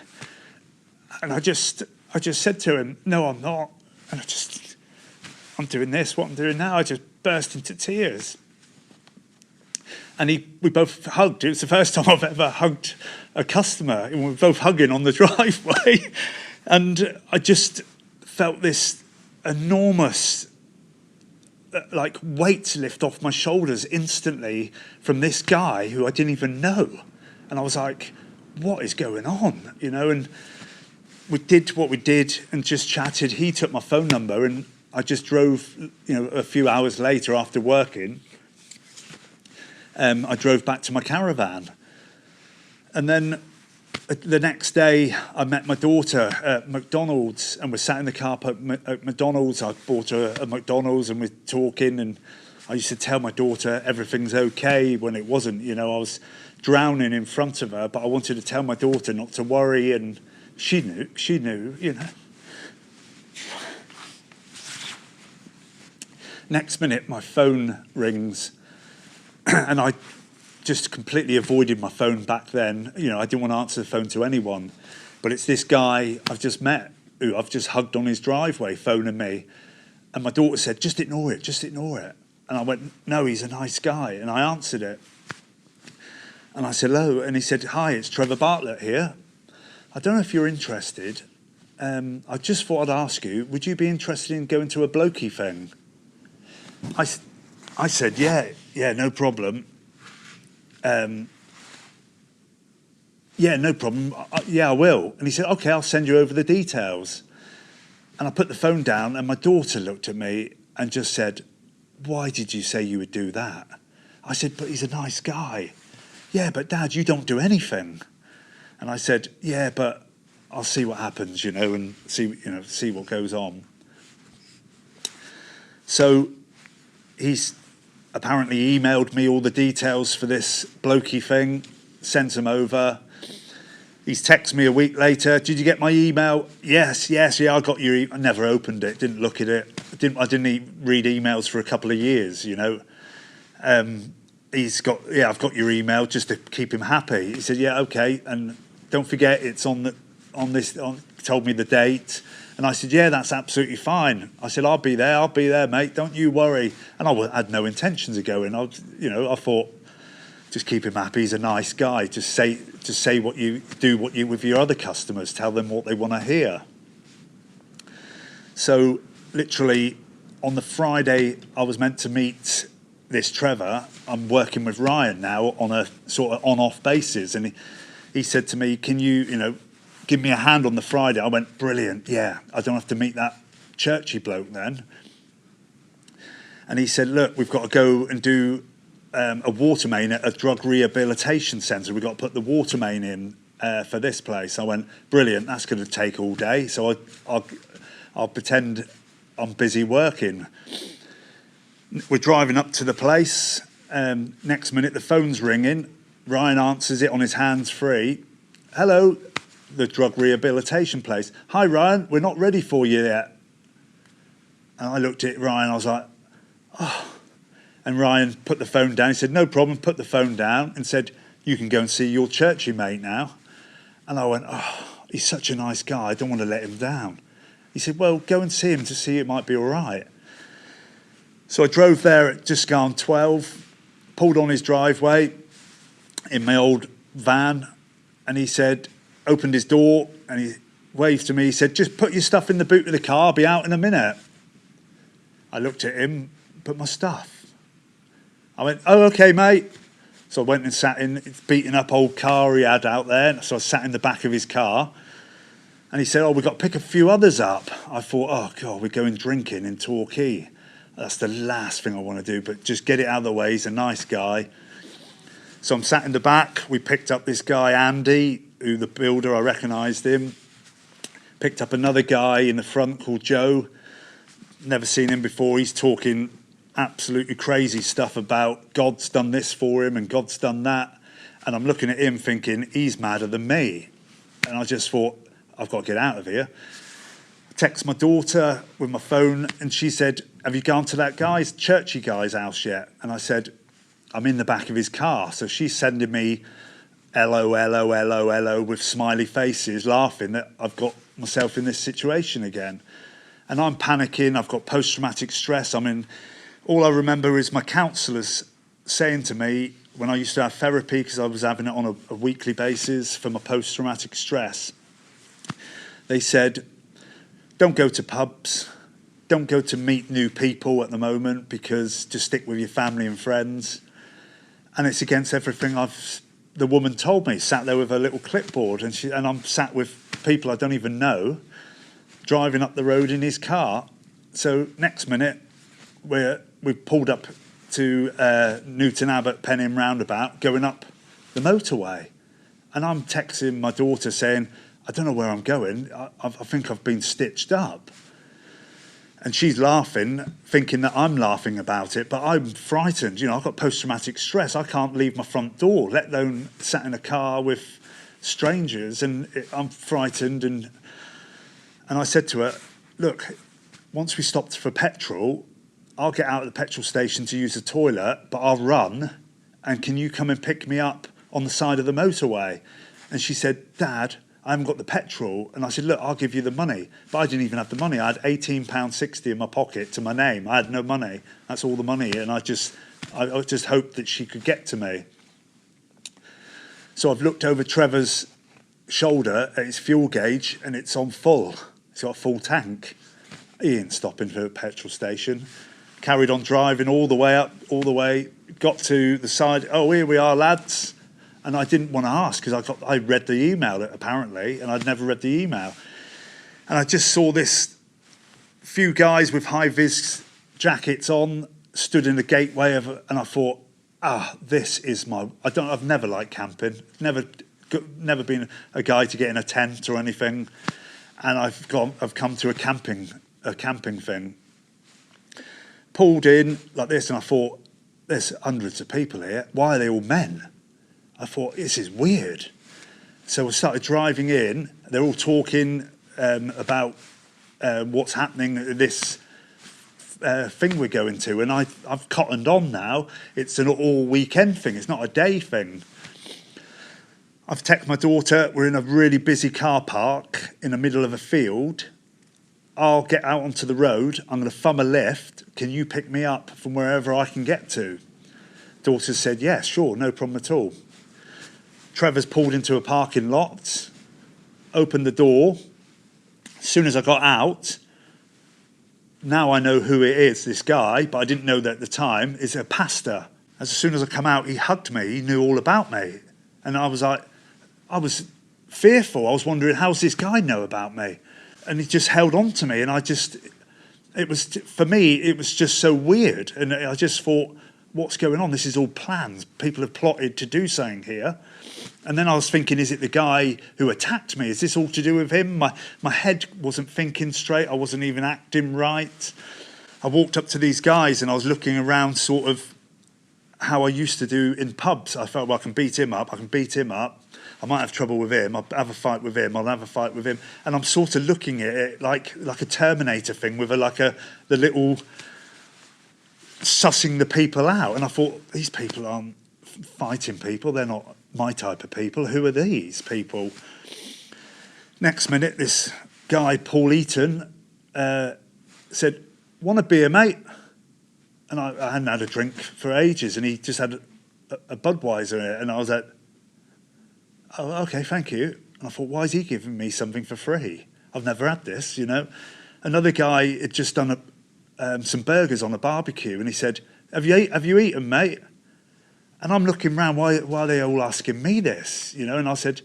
And I just said to him, no, I'm not. And I'm doing this, what I'm doing now. I just burst into tears. And we both hugged. It was the first time I've ever hugged a customer. And we were both hugging on the driveway. And I just felt this enormous weight lift off my shoulders instantly from this guy who I didn't even know. And I was like, what is going on? And we did what we did and just chatted. He took my phone number and I just drove, a few hours later after working, I drove back to my caravan. And then the next day I met my daughter at McDonald's and we sat in the car park at McDonald's. I bought her a McDonald's and we're talking, and I used to tell my daughter everything's okay when it wasn't. I was drowning in front of her, but I wanted to tell my daughter not to worry, and she knew. Next minute my phone rings and I just completely avoided my phone back then. I didn't want to answer the phone to anyone. But it's this guy I've just met who I've just hugged on his driveway phoning me. And my daughter said, just ignore it. And I went, no, he's a nice guy. And I answered it. And I said, hello. And he said, hi, it's Trevor Bartlett here. I don't know if you're interested. I just thought I'd ask you, would you be interested in going to a blokey thing? I said, yeah, no problem. Yeah, no problem. I will. And he said, okay, I'll send you over the details. And I put the phone down and my daughter looked at me and just said, why did you say you would do that? I said, but he's a nice guy. Yeah, but Dad, you don't do anything. And I said, yeah, but I'll see what happens, and see what goes on. So he's apparently emailed me all the details for this blokey thing, sent them over. He's texted me a week later, did you get my email? Yes, yeah, I got your email. I never opened it, didn't look at it. I didn't read emails for a couple of years, He's got, I've got your email just to keep him happy. He said, yeah, okay, and don't forget it's told me the date. And I said, yeah, that's absolutely fine. I said, I'll be there, mate. Don't you worry. And I had no intentions of going. I thought, just keep him happy. He's a nice guy. Just say what you do, with your other customers. Tell them what they want to hear. So literally on the Friday I was meant to meet this Trevor, I'm working with Ryan now on a sort of on-off basis. And he said to me, can you, give me a hand on the Friday? I went, brilliant, yeah. I don't have to meet that churchy bloke then. And he said, look, we've got to go and do a water main at a drug rehabilitation centre. We've got to put the water main in for this place. I went, brilliant, that's going to take all day. So I'll pretend I'm busy working. We're driving up to the place. Next minute, the phone's ringing. Ryan answers it on his hands-free. Hello, the drug rehabilitation place. Hi, Ryan, we're not ready for you yet. And I looked at Ryan, I was like, oh. And Ryan put the phone down. He said, no problem, put the phone down, and said, you can go and see your churchy mate now. And I went, oh, he's such a nice guy, I don't want to let him down. He said, well, go and see him to see it might be all right. So I drove there at just gone 12, pulled on his driveway in my old van, and he said, opened his door, and he waved to me. He said, just put your stuff in the boot of the car, I'll be out in a minute. I looked at him, put my stuff. I went, oh, okay, mate. So I went and sat in his beaten up old car he had out there. So I sat in the back of his car. And he said, oh, we've got to pick a few others up. I thought, oh, God, we're going drinking in Torquay. That's the last thing I want to do, but just get it out of the way. He's a nice guy. So I'm sat in the back. We picked up this guy, Andy, who the builder, I recognised him. Picked up another guy in the front called Joe. Never seen him before. He's talking absolutely crazy stuff about God's done this for him and God's done that. And I'm looking at him thinking, he's madder than me. And I just thought, I've got to get out of here. I text my daughter with my phone and she said, have you gone to that guy's, churchy guy's house yet? And I said, I'm in the back of his car. So she's sending me LO with smiley faces, laughing that I've got myself in this situation again. And I'm panicking, I've got post-traumatic stress. All I remember is my counsellors saying to me, when I used to have therapy, because I was having it on a weekly basis for my post-traumatic stress, they said, don't go to pubs, don't go to meet new people at the moment, because just stick with your family and friends. And it's against everything the woman told me, sat there with her little clipboard, and I'm sat with people I don't even know, driving up the road in his car. So next minute, we've pulled up to Newton Abbot Penham roundabout, going up the motorway. And I'm texting my daughter saying, I don't know where I'm going. I think I've been stitched up. And she's laughing, thinking that I'm laughing about it, but I'm frightened. I've got post-traumatic stress. I can't leave my front door, let alone sat in a car with strangers, and I'm frightened. And I said to her, look, once we stopped for petrol, I'll get out at the petrol station to use the toilet, but I'll run, and can you come and pick me up on the side of the motorway? And she said, Dad, I haven't got the petrol. And I said, look, I'll give you the money. But I didn't even have the money. I had £18.60 in my pocket to my name. I had no money. That's all the money. And I just hoped that she could get to me. So I've looked over Trevor's shoulder at his fuel gauge, and it's on full. It's got a full tank. He ain't stopping for a petrol station. Carried on driving all the way up, got to the side. Oh, here we are, lads. And I didn't want to ask, because I read the email, apparently, and I'd never read the email. And I just saw this few guys with high-vis jackets on, stood in the gateway and I thought, this is I've never liked camping. Never been a guy to get in a tent or anything. And I've come to a camping thing. Pulled in like this, and I thought, there's hundreds of people here. Why are they all men? I thought, this is weird. So I started driving in. They're all talking about what's happening at this thing we're going to. And I've cottoned on now. It's an all-weekend thing. It's not a day thing. I've texted my daughter. We're in a really busy car park in the middle of a field. I'll get out onto the road. I'm going to thumb a lift. Can you pick me up from wherever I can get to? Daughter said, yeah, sure, no problem at all. Trevor's pulled into a parking lot, opened the door. As soon as I got out, now I know who it is, this guy, but I didn't know that at the time, is a pastor. As soon as I come out, he hugged me. He knew all about me. And I was fearful. I was wondering, how's this guy know about me? And he just held on to me. And for me, it was just so weird. And I just thought, what's going on? This is all planned. People have plotted to do something here. And then I was thinking, is it the guy who attacked me? Is this all to do with him? My head wasn't thinking straight. I wasn't even acting right. I walked up to these guys and I was looking around sort of how I used to do in pubs. I felt, well, I can beat him up. I might have trouble with him. I'll have a fight with him. I'll have a fight with him. And I'm sort of looking at it like a Terminator thing with the little sussing the people out. And I thought, these people aren't fighting people. They're not my type of people. Who are these people? Next minute, this guy, Paul Eaton, said, want a beer, mate? And I hadn't had a drink for ages, and he just had a Budweiser in it. And I was like, oh, okay, thank you. And I thought, why is he giving me something for free? I've never had this, Another guy had just done some burgers on a barbecue, and he said, have you eaten, mate? And I'm looking around, why are they all asking me this? And I said,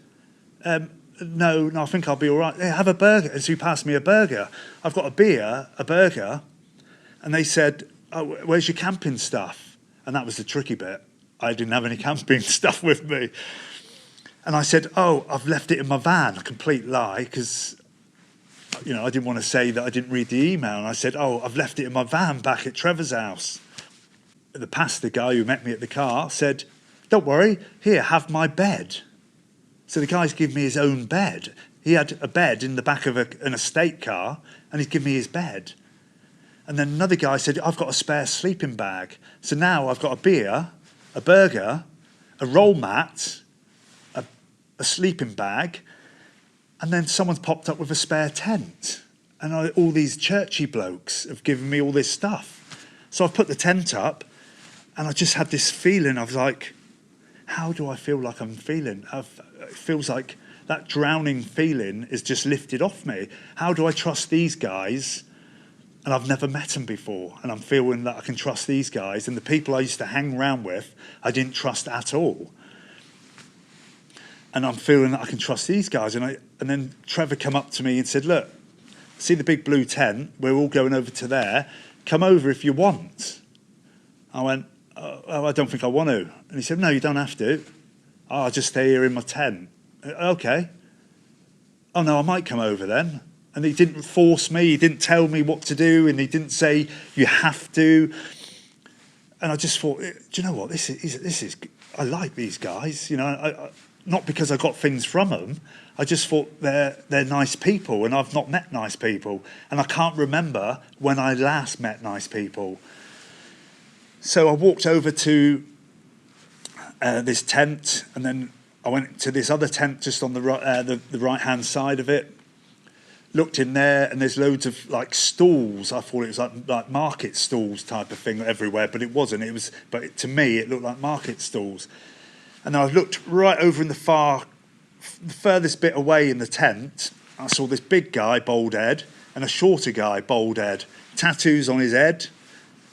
no, I think I'll be all right. Hey, have a burger. And so he passed me a burger. I've got a burger. And they said, oh, where's your camping stuff? And that was the tricky bit. I didn't have any camping stuff with me. And I said, oh, I've left it in my van. A complete lie, because, I didn't want to say that I didn't read the email. And I said, oh, I've left it in my van back at Trevor's house. The pastor guy who met me at the car said, don't worry, here, have my bed. So the guy's given me his own bed. He had a bed in the back of an estate car, and he's given me his bed. And then another guy said, I've got a spare sleeping bag. So now I've got a beer, a burger, a roll mat, a sleeping bag, and then someone's popped up with a spare tent. And all these churchy blokes have given me all this stuff. So I've put the tent up, and I just had this feeling. I was like, how do I feel like I'm feeling? It feels like that drowning feeling is just lifted off me. How do I trust these guys? And I've never met them before, and I'm feeling that I can trust these guys. And the people I used to hang around with, I didn't trust at all. And I'm feeling that I can trust these guys. And then Trevor came up to me and said, look, see the big blue tent? We're all going over to there. Come over if you want. I went, oh, I don't think I want to. And he said, no, you don't have to. Oh, I'll just stay here in my tent. Okay. Oh, no, I might come over then. And he didn't force me, he didn't tell me what to do, and he didn't say, you have to. And I just thought, do you know what, this is I like these guys, you know, not because I got things from them, I just thought they're nice people, and I've not met nice people. And I can't remember when I last met nice people. So I walked over to this tent, and then I went to this other tent just on the right-hand side of it. Looked in there, and there's loads of like stalls. I thought it was like market stalls type of thing everywhere, but it wasn't. But to me, it looked like market stalls. And then I looked right over in the furthest bit away in the tent. I saw this big guy, bald head, and a shorter guy, bald head, tattoos on his head,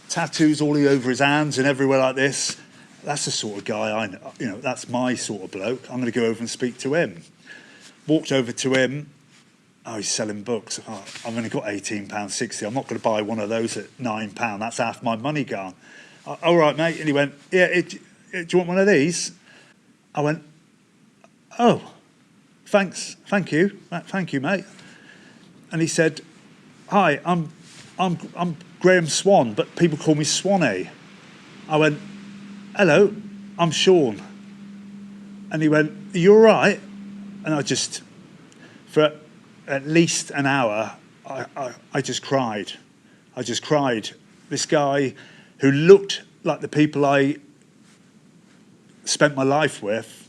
tattoos all over his hands and everywhere like this. That's the sort of guy I know. You know, that's my sort of bloke. I'm going to go over and speak to him. Walked over to him. Oh, he's selling books. Oh, I've only got £18.60. I'm not going to buy one of those at £9. That's half my money gone. All right, mate. And he went, yeah, do you want one of these? I went, oh, thanks. Thank you. Thank you, mate. And he said, hi, I'm Graham Swan, but people call me Swanee. I went, hello, I'm Sean. And he went, are you all right? And I just, for at least an hour, I just cried. I just cried. This guy who looked like the people I spent my life with,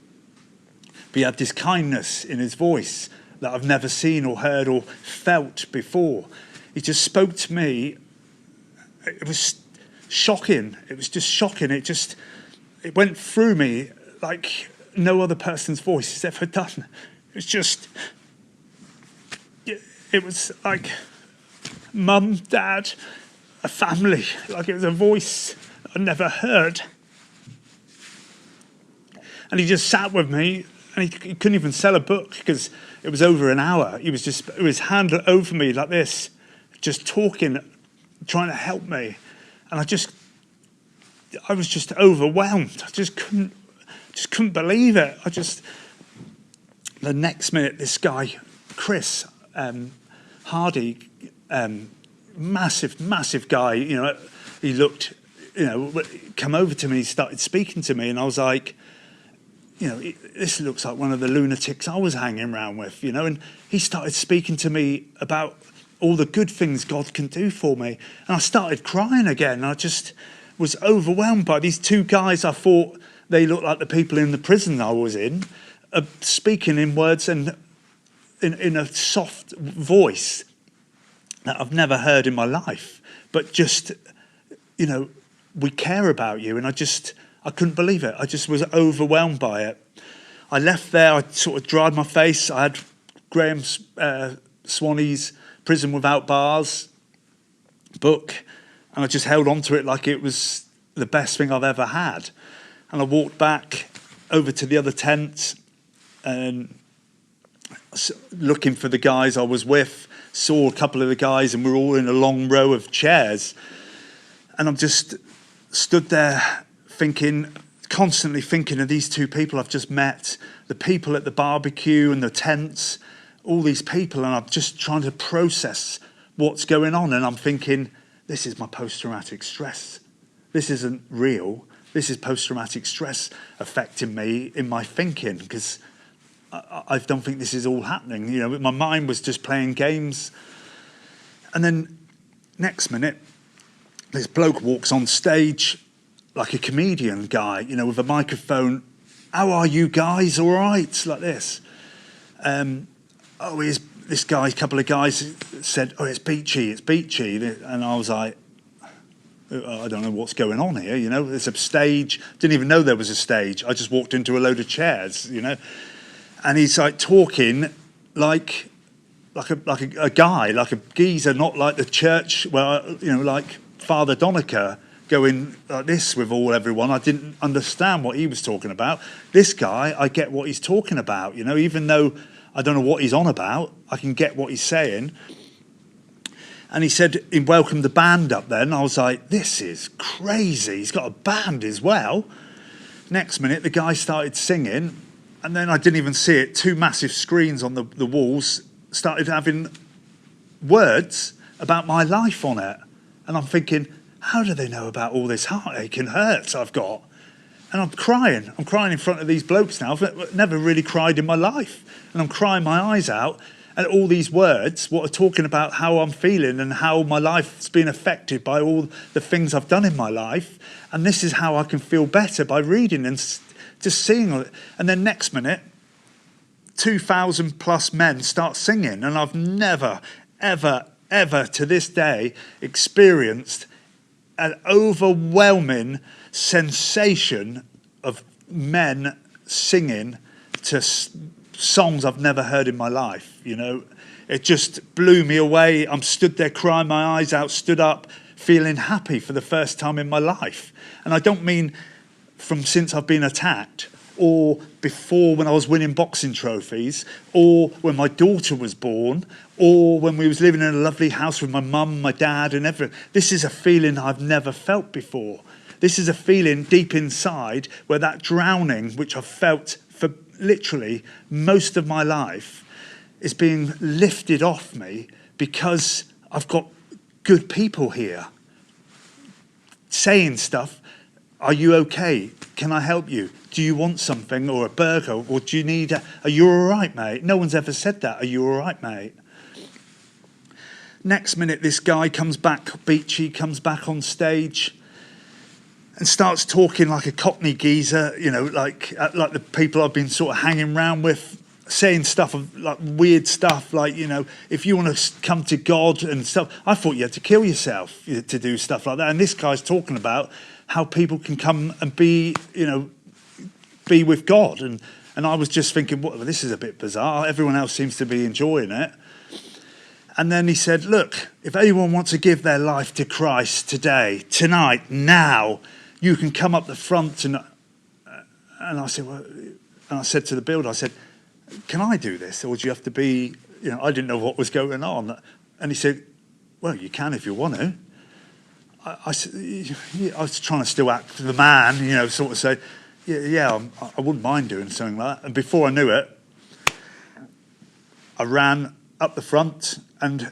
but he had this kindness in his voice that I've never seen or heard or felt before. He just spoke to me. It was shocking. It was just shocking. It went through me like no other person's voice has ever done. It was like mum, dad, a family. Like it was a voice I'd never heard. And he just sat with me, and he couldn't even sell a book because it was over an hour. He was just, with his hand over me like this, just talking, trying to help me. And I was just overwhelmed. I just couldn't believe it. The next minute, this guy, Chris Hardy, massive guy, you know, he looked, you know, come over to me, he started speaking to me, and I was like, you know, this looks like one of the lunatics I was hanging around with, you know, and he started speaking to me about all the good things God can do for me. And I started crying again. I just was overwhelmed by these two guys. I thought they looked like the people in the prison I was in, speaking in words and in a soft voice that I've never heard in my life. But just, you know, we care about you. And I couldn't believe it. I just was overwhelmed by it. I left there. I sort of dried my face. I had Graham Swanee's Prison Without Bars book, and I just held on to it like it was the best thing I've ever had. And I walked back over to the other tent and looking for the guys I was with, saw a couple of the guys, and we're all in a long row of chairs. And I'm just stood there constantly thinking of these two people I've just met, the people at the barbecue and the tents, all these people, and I'm just trying to process what's going on. And I'm thinking, this is my post-traumatic stress. This isn't real. This is post-traumatic stress affecting me in my thinking, because I don't think this is all happening. You know, my mind was just playing games. And then next minute, this bloke walks on stage like a comedian guy, you know, with a microphone. How are you guys? All right? Like this. Here's this guy, a couple of guys said, oh, it's Beachy. And I was like, I don't know what's going on here, you know. There's a stage. Didn't even know there was a stage. I just walked into a load of chairs, you know. And he's like talking like a guy, like a geezer, not like the church, well, you know, like Father Donica going like this with everyone. I didn't understand what he was talking about. This guy, I get what he's talking about, you know, even though I don't know what he's on about, I can get what he's saying. And he said he welcomed the band up then. I was like, this is crazy. He's got a band as well. Next minute, the guy started singing, and then I didn't even see it. 2 massive screens on the walls started having words about my life on it. And I'm thinking, how do they know about all this heartache and hurts I've got? And I'm crying. I'm crying in front of these blokes now. I've never really cried in my life. And I'm crying my eyes out. And all these words, what are talking about how I'm feeling and how my life's been affected by all the things I've done in my life. And this is how I can feel better, by reading and just seeing it. And then next minute, 2,000 plus men start singing. And I've never, ever, ever to this day experienced an overwhelming sensation of men singing to songs I've never heard in my life, you know. It just blew me away. I'm stood there crying my eyes out, stood up, feeling happy for the first time in my life. And I don't mean from since I've been attacked, or before when I was winning boxing trophies, or when my daughter was born, or when we was living in a lovely house with my mum, my dad and everything. This is a feeling I've never felt before. This is a feeling deep inside where that drowning, which I've felt for literally most of my life, is being lifted off me because I've got good people here saying stuff. Are you okay? Can I help you? Do you want something or a burger? Or do you need are you all right, mate? No one's ever said that. Are you all right, mate? Next minute, this guy comes back, Beachy comes back on stage and starts talking like a Cockney geezer, you know, like the people I've been sort of hanging around with, saying stuff of like weird stuff, like, you know, if you want to come to God and stuff. I thought you had to kill yourself to do stuff like that. And this guy's talking about how people can come and be, you know, be with God. And I was just thinking, well, this is a bit bizarre. Everyone else seems to be enjoying it. And then he said, look, if anyone wants to give their life to Christ today, tonight, now, you can come up the front. And I said, well, and I said to the builder, I said, can I do this? Or do you have to be, you know, I didn't know what was going on. And he said, well, you can if you want to. I was trying to still act the man, you know, sort of say, I wouldn't mind doing something like that. And before I knew it, I ran up the front, and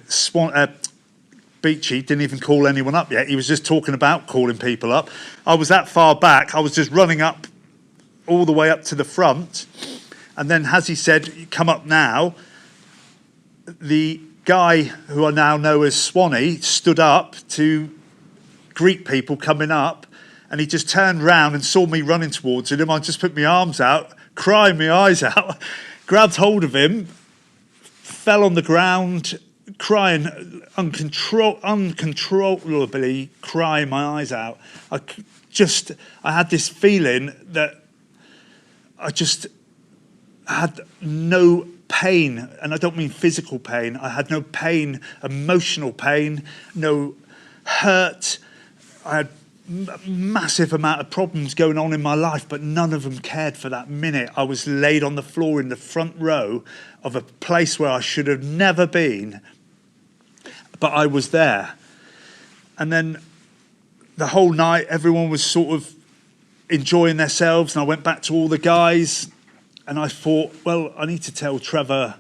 Beachy didn't even call anyone up yet. He was just talking about calling people up. I was that far back. I was just running up all the way up to the front. And then, as he said, come up now, the guy who I now know as Swanee stood up to greet people coming up, and he just turned round and saw me running towards him. I just put my arms out, crying my eyes out, grabbed hold of him, fell on the ground, crying, uncontrollably crying my eyes out. I had this feeling that I just had no pain, and I don't mean physical pain. I had no pain, emotional pain, no hurt. I had massive amount of problems going on in my life, but none of them cared for that minute. I was laid on the floor in the front row of a place where I should have never been, but I was there. And then the whole night, everyone was sort of enjoying themselves, and I went back to all the guys, and I thought, well, I need to tell Trevor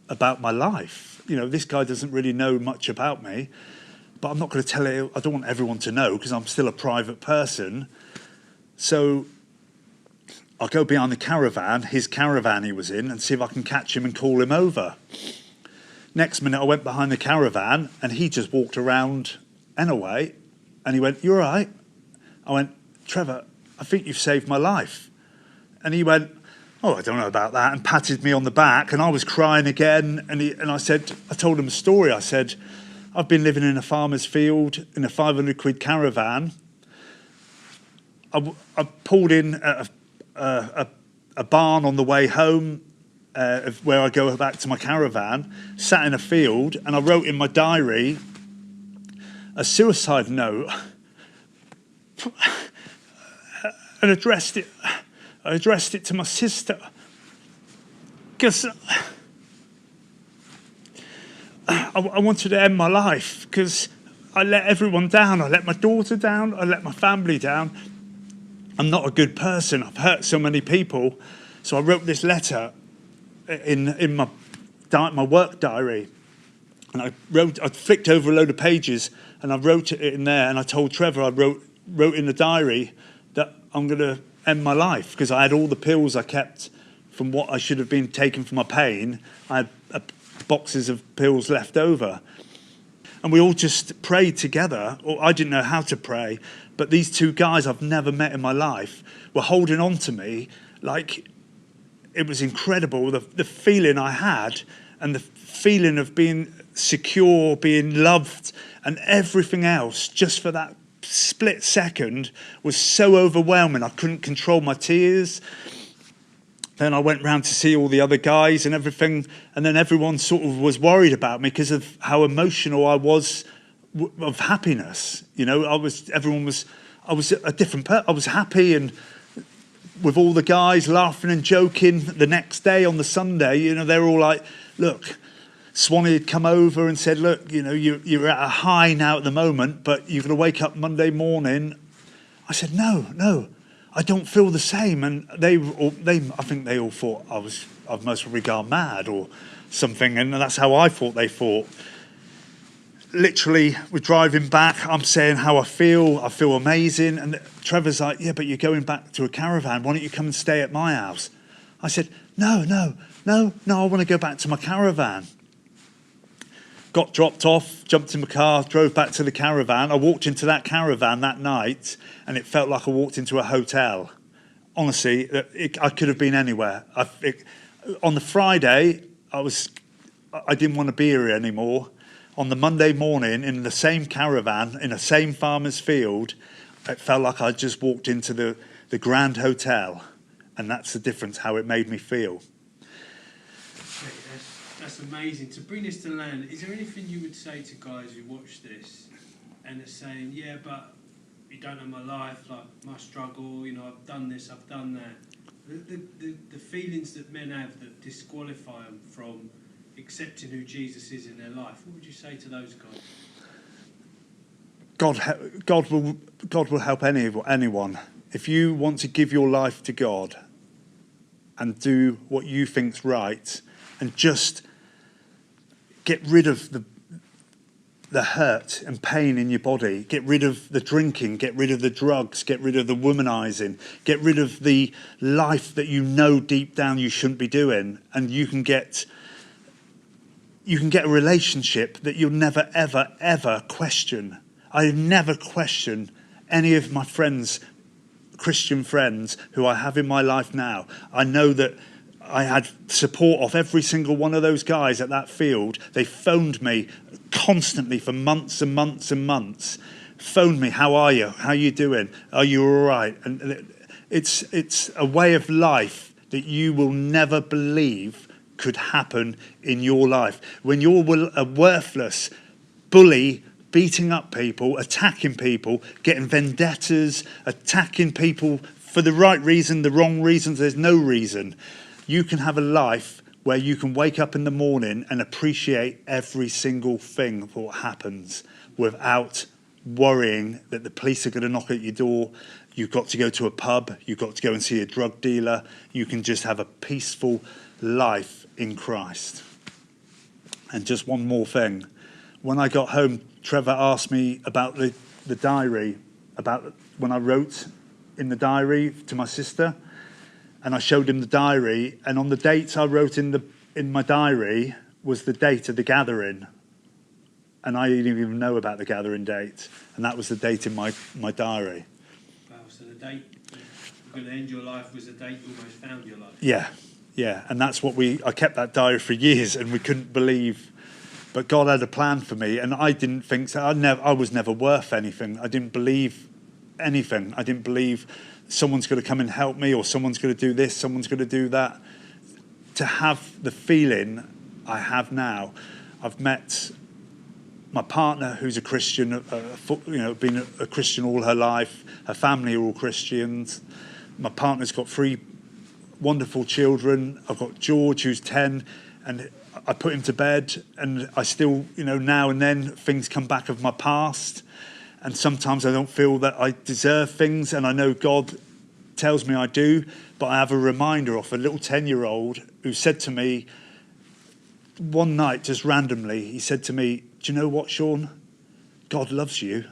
about my life. You know, this guy doesn't really know much about me, but I'm not going to tell it. I don't want everyone to know because I'm still a private person. So I'll go behind the caravan, his caravan he was in, and see if I can catch him and call him over. Next minute, I went behind the caravan, and he just walked around anyway. And he went, "You're all right?" I went, "Trevor, I think you've saved my life." And he went, "Oh, I don't know about that," and patted me on the back. And I was crying again. And I told him a story. I said, "I've been living in a farmer's field in a 500 quid caravan. I pulled in at a barn on the way home, where I go back to my caravan, sat in a field, and I wrote in my diary a suicide note and addressed it to my sister, because I wanted to end my life, because I let everyone down. I let my daughter down. I let my family down. I'm not a good person. I've hurt so many people. So I wrote this letter in my work diary, and I flicked over a load of pages, and I wrote it in there. And I told Trevor, I wrote in the diary that I'm going to end my life, because I had all the pills I kept from what I should have been taking for my pain. I had boxes of pills left over. And we all just prayed together. Or I didn't know how to pray, but these two guys I've never met in my life were holding on to me. Like, it was incredible, the feeling I had, and the feeling of being secure, being loved, and everything else, just for that split second, was so overwhelming. I couldn't control my tears. Then I went round to see all the other guys and everything, and then everyone sort of was worried about me because of how emotional I was of happiness. You know, I was a different person. I was happy, and with all the guys laughing and joking. The next day on the Sunday, you know, they were all like, "Look," Swanee had come over and said, "Look, you know, you're at a high now at the moment, but you're going to wake up Monday morning." I said, No. I don't feel the same. And I think they all thought I've most probably gone mad or something. And that's how I thought they thought. Literally, we're driving back. I'm saying how I feel. I feel amazing. And Trevor's like, "Yeah, but you're going back to a caravan. Why don't you come and stay at my house?" I said, No. I want to go back to my caravan. Got dropped off, jumped in my car, drove back to the caravan. I walked into that caravan that night, and it felt like I walked into a hotel. Honestly, I could have been anywhere. On the Friday, I didn't want to be here anymore. On the Monday morning, in the same caravan, in the same farmer's field, it felt like I just walked into the Grand Hotel, and that's the difference, how it made me feel. That's amazing. To bring this to land, is there anything you would say to guys who watch this and are saying, "Yeah, but you don't know my life, like my struggle, you know, I've done this, I've done that." The feelings that men have that disqualify them from accepting who Jesus is in their life, what would you say to those guys? God will help anyone. If you want to give your life to God and do what you think's right, and just get rid of the hurt and pain in your body, get rid of the drinking, get rid of the drugs, get rid of the womanizing, get rid of the life that you know deep down you shouldn't be doing, and you can get a relationship that you'll never, ever, ever question. I never question any of my friends, Christian friends, who I have in my life now. I know that I had support of every single one of those guys at that field. They phoned me constantly for months and months and months. Phoned me, "How are you? How are you doing? Are you all right?" And it's a way of life that you will never believe could happen in your life. When you're a worthless bully, beating up people, attacking people, getting vendettas, attacking people for the right reason, the wrong reasons, there's no reason. You can have a life where you can wake up in the morning and appreciate every single thing of what happens without worrying that the police are going to knock at your door. You've got to go to a pub. You've got to go and see a drug dealer. You can just have a peaceful life in Christ. And just one more thing. When I got home, Trevor asked me about the diary, about when I wrote in the diary to my sister. And I showed him the diary, and on the dates I wrote in my diary was the date of the gathering. and I didn't even know about the gathering date, and that was the date in my diary. Wow, so the date you're going to end your life was the date you almost found your life. Yeah, and that's what I kept that diary for years, and we couldn't believe, but God had a plan for me, and I didn't think so. I was never worth anything. I didn't believe anything. I didn't believe someone's going to come and help me, or someone's going to do this, someone's going to do that. To have the feeling I have now, I've met my partner, who's a Christian, been a Christian all her life. Her family are all Christians. My partner's got 3 wonderful children. I've got George, who's 10, and I put him to bed, and I still, now and then things come back of my past, and sometimes I don't feel that I deserve things, and I know God tells me I do, but I have a reminder of a little 10-year-old who said to me one night, just randomly, he said to me, "Do you know what, Sean? God loves you."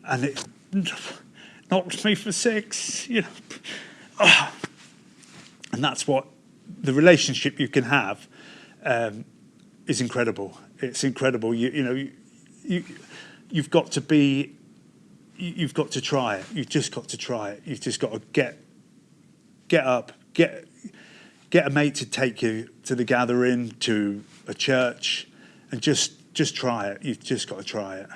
And it knocked me for 6, And that's what the relationship you can have is incredible. It's incredible. You've got to be. You've got to try it. You've just got to try it. You've just got to get up, get a mate to take you to the gathering, to a church, and just try it. You've just got to try it.